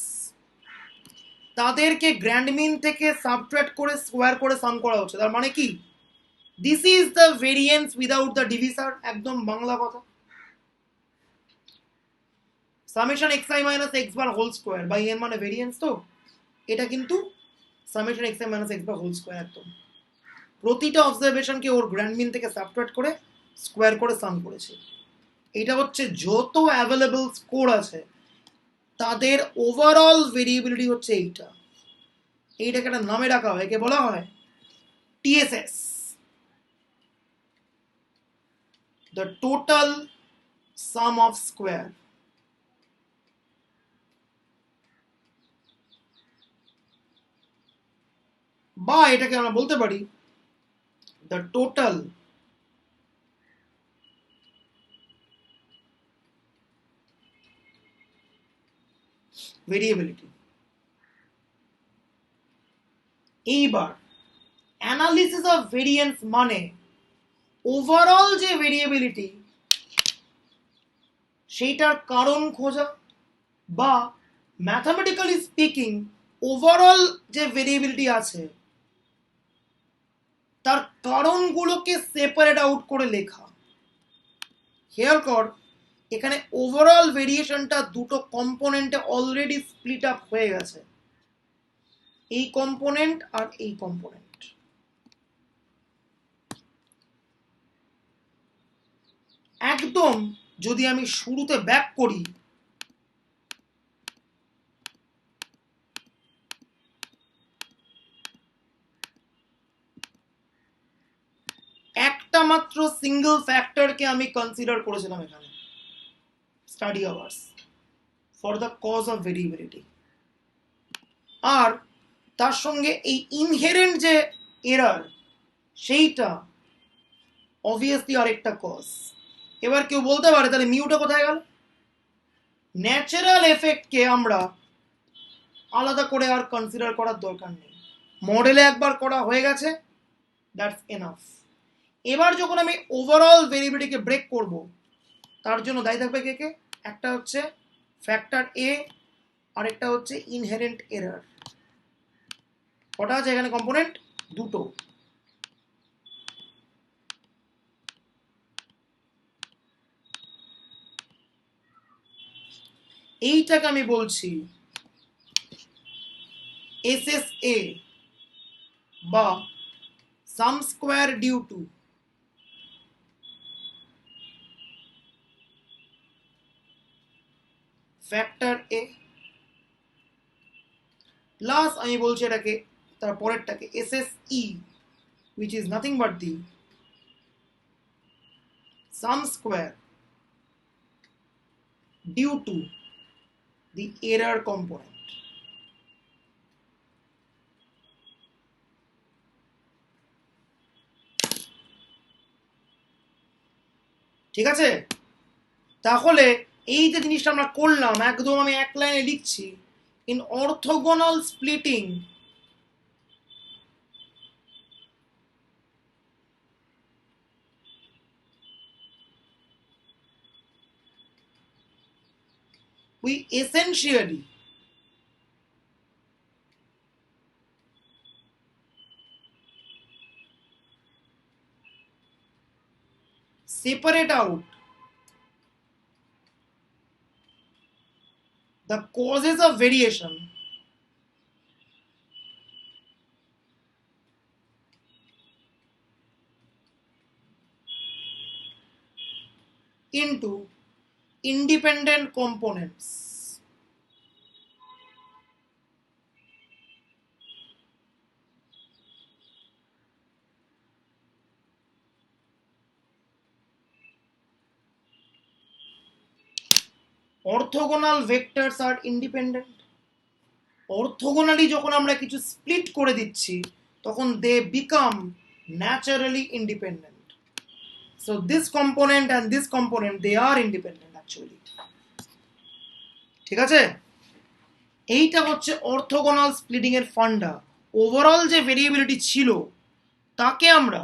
তাদেরকে গ্র্যান্ড মিন থেকে সাবট্রাক্ট করে স্কোয়ার করে সাম করা হচ্ছে। তার মানে কি, this is the variance without the divisor, একদম বাংলা কথা। Summation xi minus x bar whole square by n মানে ভেরিয়েন্স, তো এটা কিন্তু summation xi minus x bar whole square, একদম প্রতিটা অবজারভেশনকে ওর গ্র্যান্ড মিন থেকে সাবট্রাক্ট করে স্কোয়ার করে সাম করেছে। এটা হচ্ছে যত অ্যাভেলেবল স্কোর আছে তাদের ওভারঅল ভেরিয়েবিলিটি হচ্ছে এইটা। এইটাকে একটা নামে রাখা হয়, একে বলা হয় TSS, the total some of square, বা এটাকে আমরা বলতে পারি দ্য টোটাল ভেরিয়েবিলিটি। এইবার অ্যানালিসিস অফ ভেরিয়েন্স মানে ওভারঅল যে ভেরিয়েবিলিটি সেইটার কারণ খোঁজা, বা ম্যাথামেটিক্যালি স্পিকিং ওভারঅল যে ভেরিয়েবিলিটি আছে তার কারণগুলোকে সেপারেট আউট করে লেখা। খেয়াল কর, এখানে ওভারঅল ভেরিয়েশনটা দুটো কম্পোনেন্টে অলরেডি স্প্লিট আপ হয়ে গেছে, এই কম্পোনেন্ট আর এই কম্পোনেন্ট। একদম যদি আমি শুরুতে ব্যাক করি, একটা মাত্র সিঙ্গেল ফ্যাক্টরকে আমি কনসিডার করেছিলাম এখানে, study hours for the cause of variability, আর তার সঙ্গে এই ইনহেরেন্ট যে এরার সেইটা অবভিয়াসলি আরেকটা কজ। এবার কেউ বলতে পারে তাহলে মিউটা কোথায় গেল? ন্যাচারাল এফেক্টকে আমরা আলাদা করে আর কনসিডার করার দরকার নেই, মডেলে একবার করা হয়ে গেছে, দ্যাটস এনাফ। এবার যখন আমি ওভারঅল ভেরিয়েবিলিটিকে ব্রেক করব, তার জন্য দায়ী থাকবে কে কে? একটা হচ্ছে ফ্যাক্টর এ, আরেকটা হচ্ছে ইনহেরেন্ট এরার। কটা আছে এখানে কম্পোনেন্ট? দুটো। এইটাকে আমি বলছি SSA বা sum square due to factor a, plus আমি বলছি এটাকে তার পরেরটাকে SSE, which is nothing but the sum square due to the error component. ঠিক আছে? তাহলে এই যে জিনিসটা আমরা করলাম, একদম আমি এক লাইনে লিখছি, in orthogonal splitting we essentially separate out the causes of variation into independent components. Orthogonal vectors আর ইন্ডিপেন্ডেন্ট। অর্থোগোনালি যখন আমরা কিছু স্প্লিট করে দিচ্ছি তখন they become naturally independent. So this component and this component they are independent actually. ঠিক আছে? এইটা হচ্ছে অর্থোগোনাল স্প্লিটিং এর ফান্ডা। ওভারঅল যে ভেরিয়েবিলিটি ছিল তাকে আমরা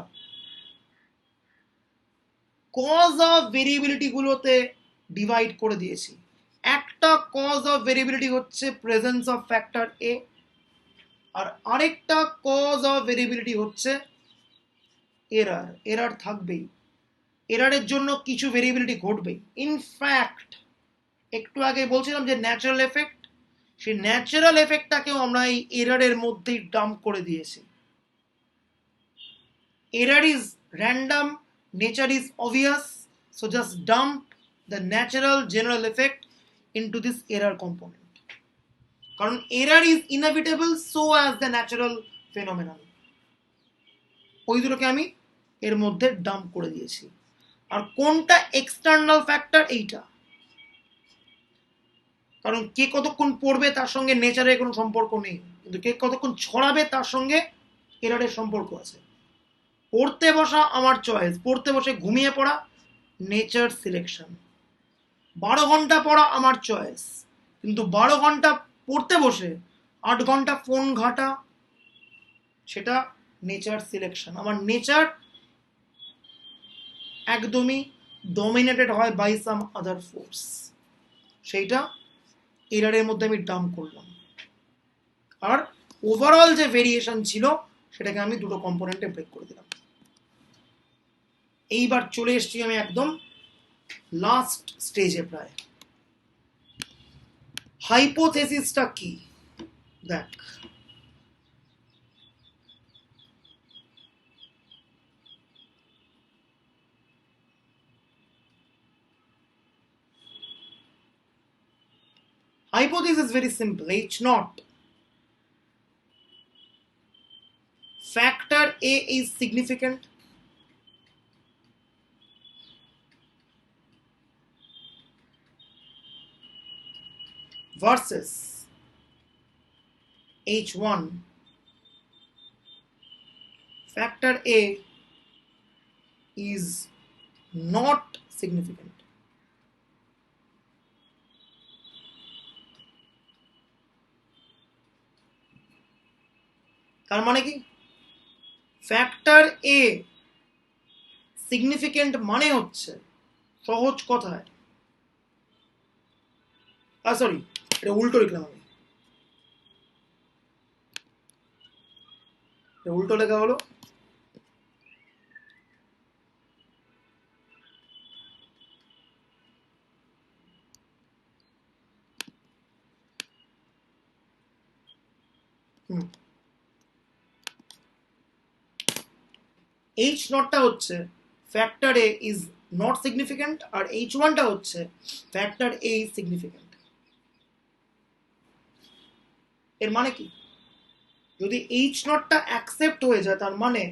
কজ অফ ভেরিয়েবিলিটি গুলোতে ডিভাইড করে দিয়েছি। একটা কজ অফ ভেরিয়েবিলিটি হচ্ছে প্রেজেন্স অফ ফ্যাক্টর এ, আর আরেকটা কজ অফ ভেরিয়েবিলিটি হচ্ছে এরার। এরার থাকবেই, এরারের জন্য কিছু ভেরিয়েবিলিটি ঘটবেই। ইনফ্যাক্ট একটু আগে বলছিলাম যে ন্যাচারাল এফেক্ট, সেই ন্যাচারাল এফেক্টটাকেও আমরা এই এরারের মধ্যেই ডাম্প করে দিয়েছি। Error is random, nature is obvious, so just dump the natural general effect into this error component, কারণ error is inevitable so as the natural phenomenon। ওই দুটোকে আমি এর মধ্যে ডাম্প করে দিয়েছি। আর কোনটা এক্সটার্নাল ফ্যাক্টর, এইটা। কারণ কে কতক্ষণ পড়বে তার সঙ্গে নেচারের কোনো সম্পর্ক নেই, কিন্তু কে কতক্ষণ ছড়াবে তার সঙ্গে এরারের সম্পর্ক আছে। পড়তে বসা আমার চয়েস, পড়তে বসে ঘুমিয়ে পড়া নেচার সিলেকশন। 12 ঘন্টা পড়া আমার চয়েস, কিন্তু 12 ঘন্টা পড়তে বসে 8 ঘন্টা ফোন ঘাটা সেটা নেচার সিলেকশন। আমার নেচার একদমই ডমিনেটেড হয় বাই সাম আদার ফোর্স, সেইটা এরারের মধ্যে আমি ডাম্প করলাম। আর ওভারঅল যে ভেরিয়েশন ছিল সেটাকে আমি দুটো কম্পোনেন্টে ব্রেক করে দিলাম। এইবার চলে এসেছি আমি একদম লাস্ট স্টেজে প্রায়। হাইপোথেসিসটা কি দেখ, hypothesis is very simple. H naught. Factor A is significant. Versus H1. Factor A is not significant. তার মানে কি, ফ্যাক্টর এ সিগনিফিকেন্ট মানে হচ্ছে সহজ কথায়, সরি এটা উল্টো লিখলাম আমি, উল্টো লেখা হলো এইচ নটটা হচ্ছে factor A is not significant, আর এইচ ওয়ানটা হচ্ছে ফ্যাক্টর এ ইজ সিগনিফিকেন্ট। এর মানে কি, যদি এইচ নটটা অ্যাকসেপ্ট হয়ে যায় তার মানে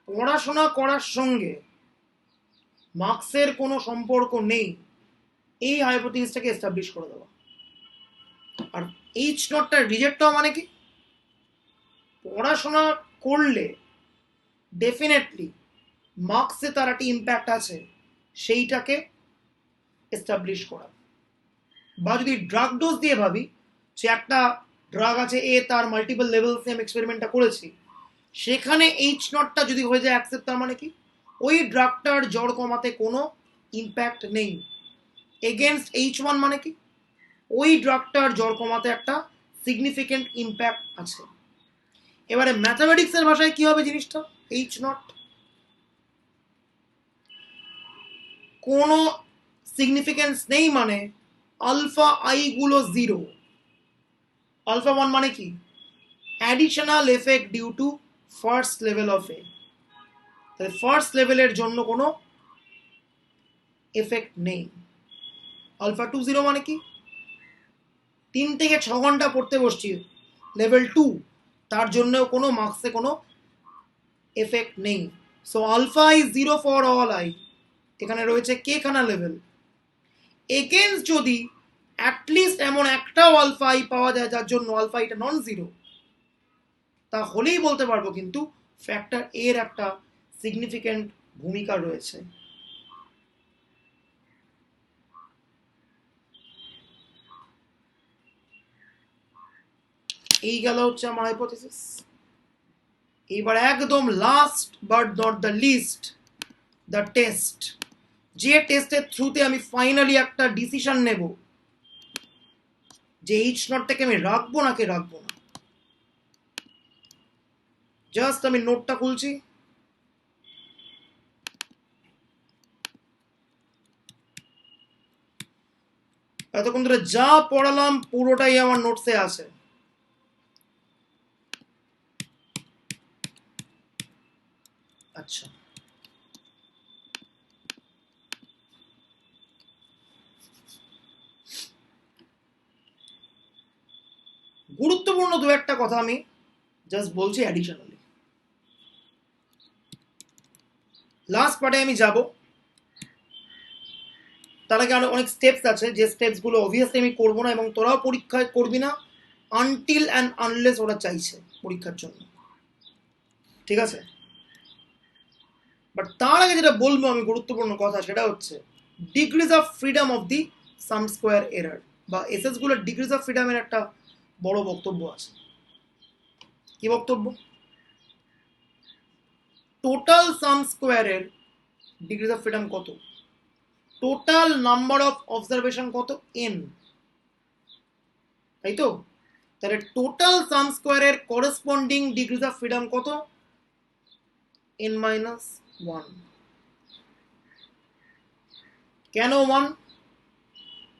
পড়াশোনা করার সঙ্গে মার্কসের কোনো সম্পর্ক নেই, এই হাইপোথিসিসটাকে এস্টাবলিশ করে দেওয়া। আর এইচ নটটা রিজেক্ট হওয়া মানে কি, পড়াশোনা করলে ডেফিনেটলি মার্কসে তার একটা ইম্প্যাক্ট আছে সেইটাকে এস্টাবলিশ করা। বা যদি ড্রাগ ডোজ দিয়ে ভাবি যে একটা ড্রাগ আছে এ, তার মাল্টিপল লেভেলস আমি এক্সপেরিমেন্টটা করেছি, সেখানে এইচ নটটা যদি হয়ে যায় অ্যাকসেপ্ট, তার মানে কি ওই ড্রাগটার জ্বর কমাতে কোনো ইম্প্যাক্ট নেই। এগেনস্ট এইচ ওয়ান মানে কি, ওই ড্রাগটার জ্বর কমাতে একটা সিগনিফিকেন্ট ইম্প্যাক্ট আছে। এবারে ম্যাথামেটিক্সের ভাষায় কি হবে জিনিসটা, এইচ নট কোনো সিগনিফিকেন্স নেই মানে আলফা আই গুলো জিরো। আলফা ওয়ান মানে কি, additional effect due to first level of a, তাহলে ফার্স্ট লেভেলের জন্য কোনো এফেক্ট নেই। আলফা টু জিরো মানে কি, 3 থেকে 6 ঘন্টা পড়তে বসছি লেভেল 2, তার জন্যও কোনো মার্কসে কোনো এফেক্ট নেই। So alpha is zero for all i, এখানে রয়েছে কে খানা লেভেল। এগেনস্ট যদি অ্যাটলিস্ট এমন একটাও আলফা আই পাওয়া যায় যার জন্য আলফা এটা নন জিরো, তাহলেই বলতে পারবো কিন্তু ফ্যাক্টর এর একটা সিগনিফিকেন্ট ভূমিকা রয়েছে। এই গেল হচ্ছে আমার হাইপোথিসিস। এবার একদম last but not the least, the test. যে টেস্টের থ্রুতে আমি ফাইনালি একটা ডিসিশন নেব যে এইচ নটটাকে আমি রাখবো নাকি রাখবো না। জাস্ট আমি নোটটা খুলছি, এতক্ষণ ধরে যা পড়ালাম পুরোটাই আমার নোটসে আছে। আচ্ছা, গুরুত্বপূর্ণ দু একটা কথা আমি জাস্ট বলছি অ্যাডিশনালি। লাস্ট পার্টে আমি যাব, তার আগে আরো অনেক স্টেপস আছে, যে স্টেপসগুলো অবভিয়াসলি আমি করবো না এবং তোরাও পরীক্ষায় করবি না আনটিল অ্যান্ড আনলেস ওরা চাইছে পরীক্ষার জন্য, ঠিক আছে? বাট তার আগে যেটা বলবো আমি গুরুত্বপূর্ণ কথা, সেটা হচ্ছে degrees of freedom of the some square error, বা এসএস গুলোর ডিগ্রিজ অফ ফ্রিডমের একটা বড় বক্তব্য আছে। কি বক্তব্য? টোটাল সাম স্কোয়ারের ডিগ্রিজ অফ ফ্রিডম কত, টোটাল নাম্বার অফ অবজারভেশন কত, এন, তাই তো? তাহলে টোটাল সাম স্কোয়ারের করেসপন্ডিং ডিগ্রিজ অফ ফ্রিডম কত, এন মাইনাস ওয়ান। কেন ওয়ান?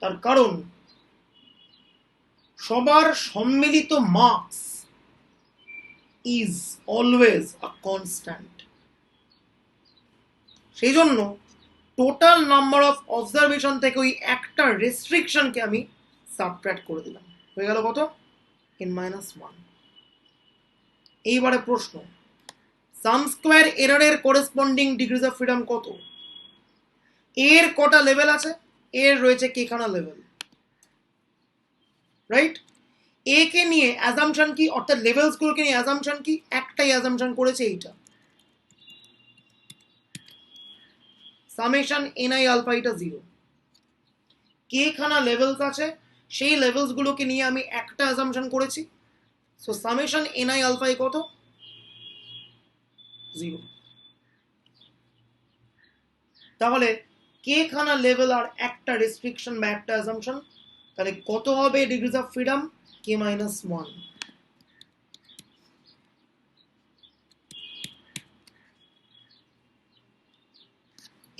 তার কারণ সবার সম্মিলিত marks is always a constant. সেই জন্য টোটাল নাম্বার অফ অবজারভেশন থেকে ওই একটা রেস্ট্রিকশনকে আমি সাবট্র্যাক্ট করে দিলাম, হয়ে গেল কত, এন মাইনাস ওয়ান। এইবারে প্রশ্ন, সাম স্কোয়ার এররের করেসপন্ডিং ডিগ্রিজ অফ ফ্রিডম কত? এর কটা লেভেল আছে? এর রয়েছে কেখানা লেভেল, রাইট? এ কে নিয়ে অ্যাজাম্পশন কি, অর্থাৎ লেভেলস গুলোকে নিয়ে অ্যাজাম্পশন কি? একটাই অ্যাজাম্পশন করেছে, এইটা সামেশন এনআই আলফা, এটা জিরো। কে খানা লেভেলস আছে, সেই লেভেলস গুলোকে নিয়ে আমি একটা অ্যাজাম্পশন করেছি, সো সামেশন এনআই আলফা কত, জিরো। তাহলে কে খানা লেভেল আর একটা রেস্ট্রিকশন বা একটা অ্যাজাম্পশন, তাহলে কত হবে degrees of freedom, K minus one.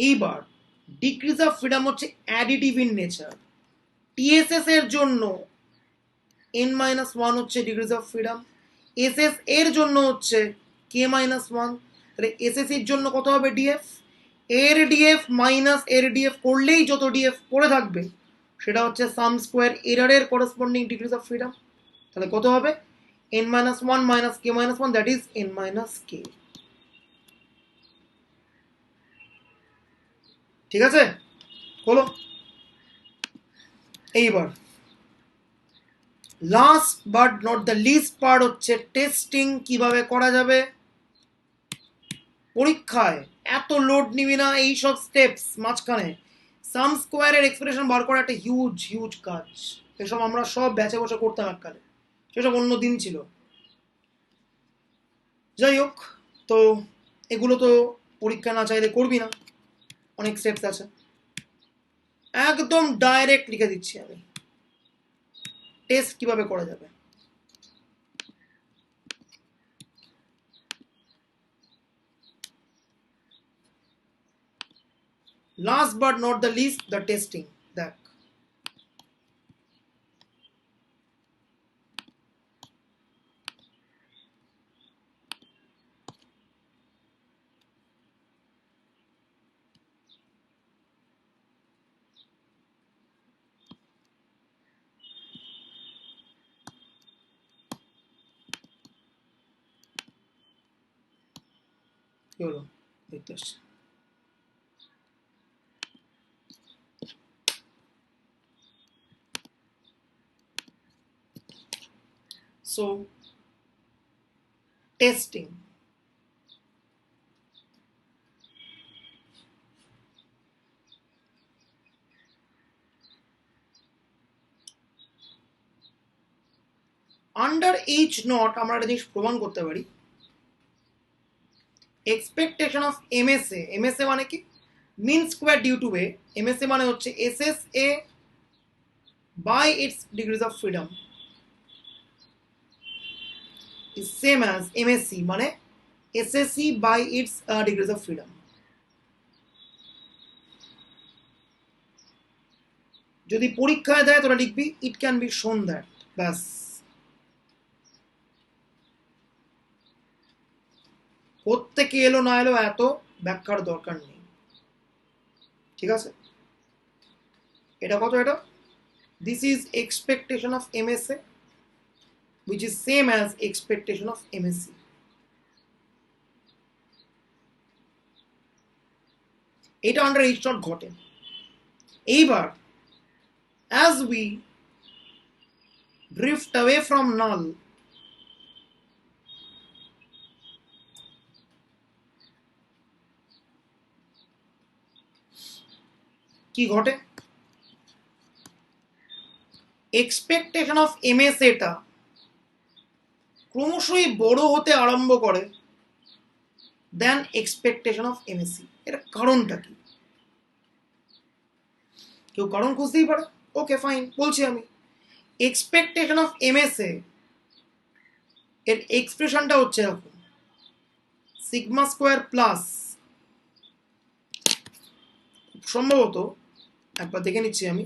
এইবার ডিগ্রিজ অফ ফ্রিডম হচ্ছে অ্যাডিটিভ ইন নেচার। টিএসএস এর জন্য এন মাইনাস ওয়ান হচ্ছে ডিগ্রিজ অফ ফ্রিডম, এসএস এর জন্য হচ্ছে কে মাইনাস ওয়ান। তাহলে এসএস এর জন্য কত হবে, ডিএফ, এর ডিএফ মাইনাস এর ডিএফ করলেই যত ডিএফ পড়ে থাকবে সেটা হচ্ছে সাম স্কোয়ার এররের করেসপন্ডিং ডিগ্রিজ অফ ফ্রিডম। তাহলে কত হবে, n minus one minus k minus one, that is n minus k. ঠিক আছে, হলো। এইবার last but not the least part হচ্ছে টেস্টিং কিভাবে করা যাবে। পরীক্ষায় এত লোড নিবি না এইসব স্টেপস মাঝখানে, সাম স্কোয়ারের এক্সপ্রেশন বার করা একটা হিউজ হিউজ কাজ, এসব আমরা সব ব্যাচে বসে করতাম এককালে, সেসব অন্য দিন ছিল। যাই হোক, তো এগুলো তো পরীক্ষা না চাইলে করবি না, অনেক স্টেপস আছে, একদম ডাইরেক্ট লিখে দিচ্ছি আমি টেস্ট কিভাবে করা যাবে। Last but not the least, the testing. দেখ, কি হলো দেখতে আসছে। So, testing. Under H naught আমরা একটা জিনিস প্রমাণ করতে পারি, এক্সপেকটেশন অফ এমএসএ, এমএসএ মানে কি, mean square due to A, MSA মানে হচ্ছে SSA by its degrees of freedom is same as MSC মানে SSC by its degrees of freedom. যদি পরীক্ষায় দেয় তোরা লিখবি ইট ক্যান বি শোন দ্যাট, ব্যাস। প্রত্যেকে এলো না এলো এত ব্যাখ্যার দরকার নেই, ঠিক আছে? এটা কত, এটা this is expectation of MSA which is same as expectation of MSC. এটা আন্ডার এইচ নট ঘটে। এইবার as we drift away from null, কি ঘটে? এক্সপেকটেশন অফ এমএসএটা ক্রমশই বড় হতে আরম্ভ করে দেন এক্সপেকটেশন অফ এমএসসি। এর কারণটা কি? কেউ কারণ খুঁজতেই পারে। ওকে ফাইন, বলছি আমি। এক্সপেকটেশন অফ এমএসএ এর এক্সপ্রেশনটা হচ্ছে এরকম, সিগমা স্কোয়ার প্লাস, সম্ভবত একবার দেখে নিচ্ছি আমি,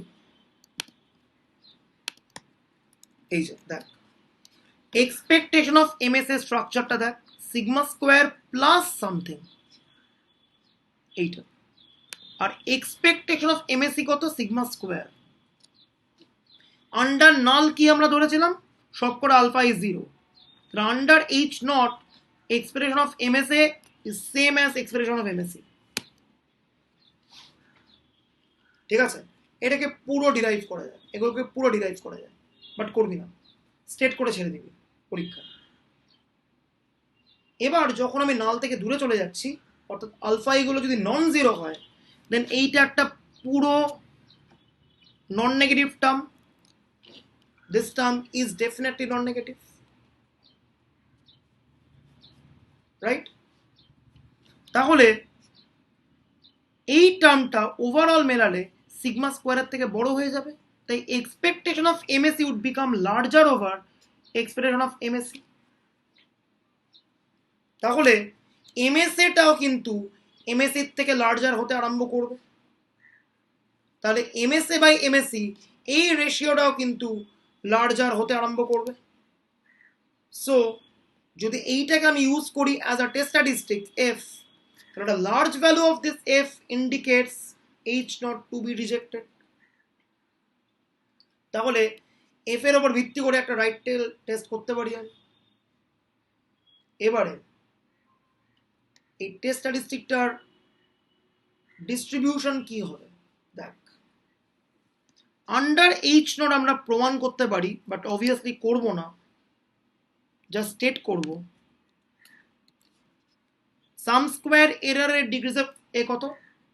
এই যে দেখ, এক্সপেকটেশন অফ এমএসএ স্ট্রাকচারটা দেখ, সিগমা স্কোয়ার প্লাস সামথিং, এইটা। আর এক্সপেকটেশন অফ এমএসসি কত? Sigma square. আন্ডার নাল কি আমরা ধরেছিলাম? সবকটা alpha is 0। Under H naught expression of MSA is same as expression of MSC. ঠিক আছে, এটাকে পুরো ডিরাইভ করা যায়, এগুলোকে পুরো ডিরাইভ করা যায়, বাট করবি না, স্টেট করে ছেড়ে দিবি পরীক্ষা। এবার যখন আমি নাল থেকে দূরে চলে যাচ্ছি, অর্থাৎ আলফা এগুলো যদি নন জিরো হয়, দেন এইটা একটা পুরো non negative term. This term is definitely non negative, right? তাহলে এই টার্মটা ওভারঅল মেলালে সিগমা স্কোয়ারের থেকে বড় হয়ে যাবে, তাই expectation of MSC would become larger over expectation of MSC. তাহলে এমএসএটাও কিন্তু এমএসসি থেকে লার্জার হতে আরম্ভ করবে। তাহলে এমএসএ বাই এমএসসি এই রেশিওটাও কিন্তু লার্জার হতে আরম্ভ করবে। সো যদি এইটাকে আমি ইউজ করি as a test statistic F, তাহলে একটা large value of this F indicates H naught to be rejected. তাহলে এফ এর ওপর ভিত্তি করে একটা রাইট টেল টেস্ট করতে পারি আমি। এবারে এই টেস্ট স্ট্যাটিস্টিকটার ডিস্ট্রিবিউশন কি হবে দেখ। আন্ডার এইচ নট আমরা প্রমাণ করতে পারি, বাট অবভিয়াসলি করব না, জাস্ট স্টেট করব। সাম স্কোয়ার এররের ডিগ্রিজ অফ এ কত?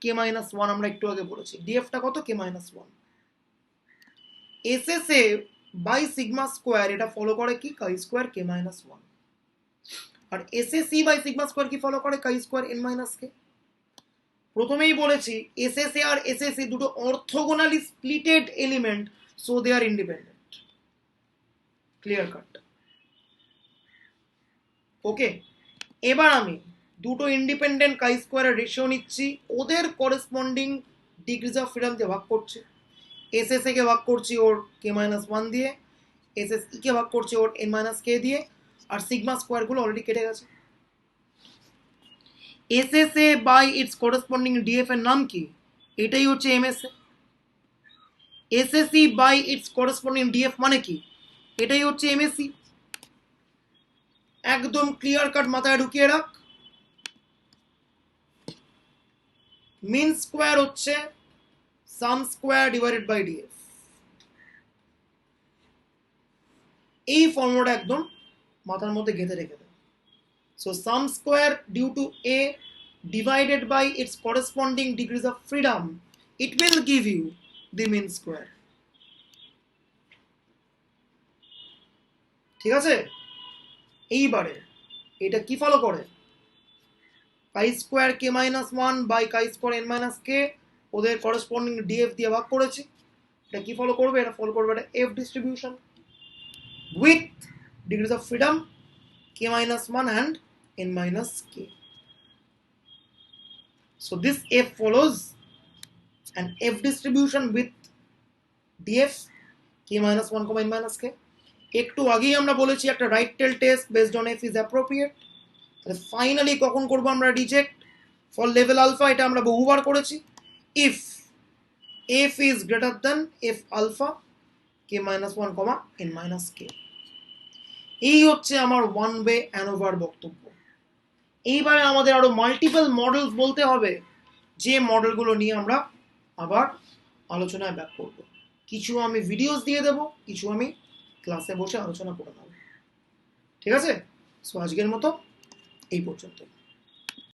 কে মাইনাস ওয়ান, আমরা একটু আগে বলেছি। ডিএফটা কত? K minus one. SSA by sigma square এটা ফলো করে কি? Chi square k minus one. আর এসএসসি বাই সিগমা স্কোয়ার কি ফলো করে? Chi square n minus k. প্রথমেই বলেছি এসএসএ আর এসএসসি দুটো orthogonally splitted element, so they are independent. Clear cut? Okay, এবার আমি দুটো ইন্ডিপেন্ডেন্ট কাই স্কোয়ারের রেশিও নিচ্ছি, ওদের করেসপন্ডিং ডিগ্রিজ অফ ফ্রিডম দিয়ে ভাগ করছি। এসএসএ কে ভাগ করছি ওর কে মাইনাস ওয়ান দিয়ে, এসএসই কে ভাগ করছি ওর এন মাইনাস কে দিয়ে, আর সিগমা স্কোয়ারগুলো অলরেডি কেটে গেছে। SSA by its corresponding DF এর নাম কি? এটাই হচ্ছে MSA. SSC by its corresponding DF মানে কি? এটাই হচ্ছে এমএসসি। একদম ক্লিয়ার কাট মাথায় ঢুকিয়ে রাখ। মিন স্কোয়ার হচ্ছে sum square divided by DF. এই ফর্মুলাটা একদম মাথার মধ্যে গেঁথে রেখে দেবে। So sum square due to A divided by its corresponding degrees of freedom, it will give you the mean square. ঠিক আছে? এইবারে এটা কি ফলো করে? Chi square k minus one by chi square n minus k, ওদের corresponding DF দিয়ে ভাগ করেছি। এটা কি ফলো করবে? এটা ফলো করবে একটা F distribution with degrees of freedom K minus one and N minus K. So this F follows an F distribution with df k minus 1 n minus k. একটু আগেই আমরা বলেছি একটা right tail test based on f is appropriate। তাহলে finally কখন করব আমরা reject? For level alpha এটা আমরা বহুবার করেছি। If f is greater than f alpha k minus 1 n minus k। এই হচ্ছে আমার ওয়ান ওয়ে অ্যানোভার বক্তব্য। এইবারে আমাদের আরো মাল্টিপল মডেলস বলতে হবে, যে মডেলগুলো নিয়ে আমরা আবার আলোচনায় ব্যাক করব। কিছু আমি ভিডিওস দিয়ে দেবো, কিছু আমি ক্লাসে বসে আলোচনা করে নেব। ঠিক আছে? সো আজকের মতো এই পর্যন্তই।